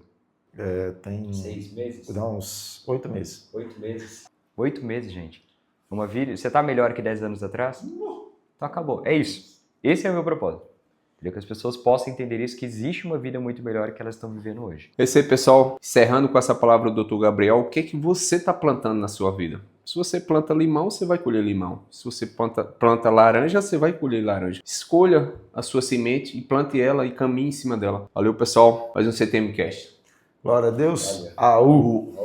Tem 6 meses? Dá uns 8 meses. 8 meses. 8 meses, gente. Uma vida... Você tá melhor que 10 anos atrás? Então acabou. É isso. Esse é o meu propósito. Queria que as pessoas possam entender isso, que existe uma vida muito melhor que elas estão vivendo hoje. É isso aí, pessoal. Encerrando com essa palavra do Dr. Gabriel, o que você está plantando na sua vida? Se você planta limão, você vai colher limão. Se você planta laranja, você vai colher laranja. Escolha a sua semente e plante ela e caminhe em cima dela. Valeu, pessoal. Mais um CTMcast. Glória a Deus. Valeu. Aú.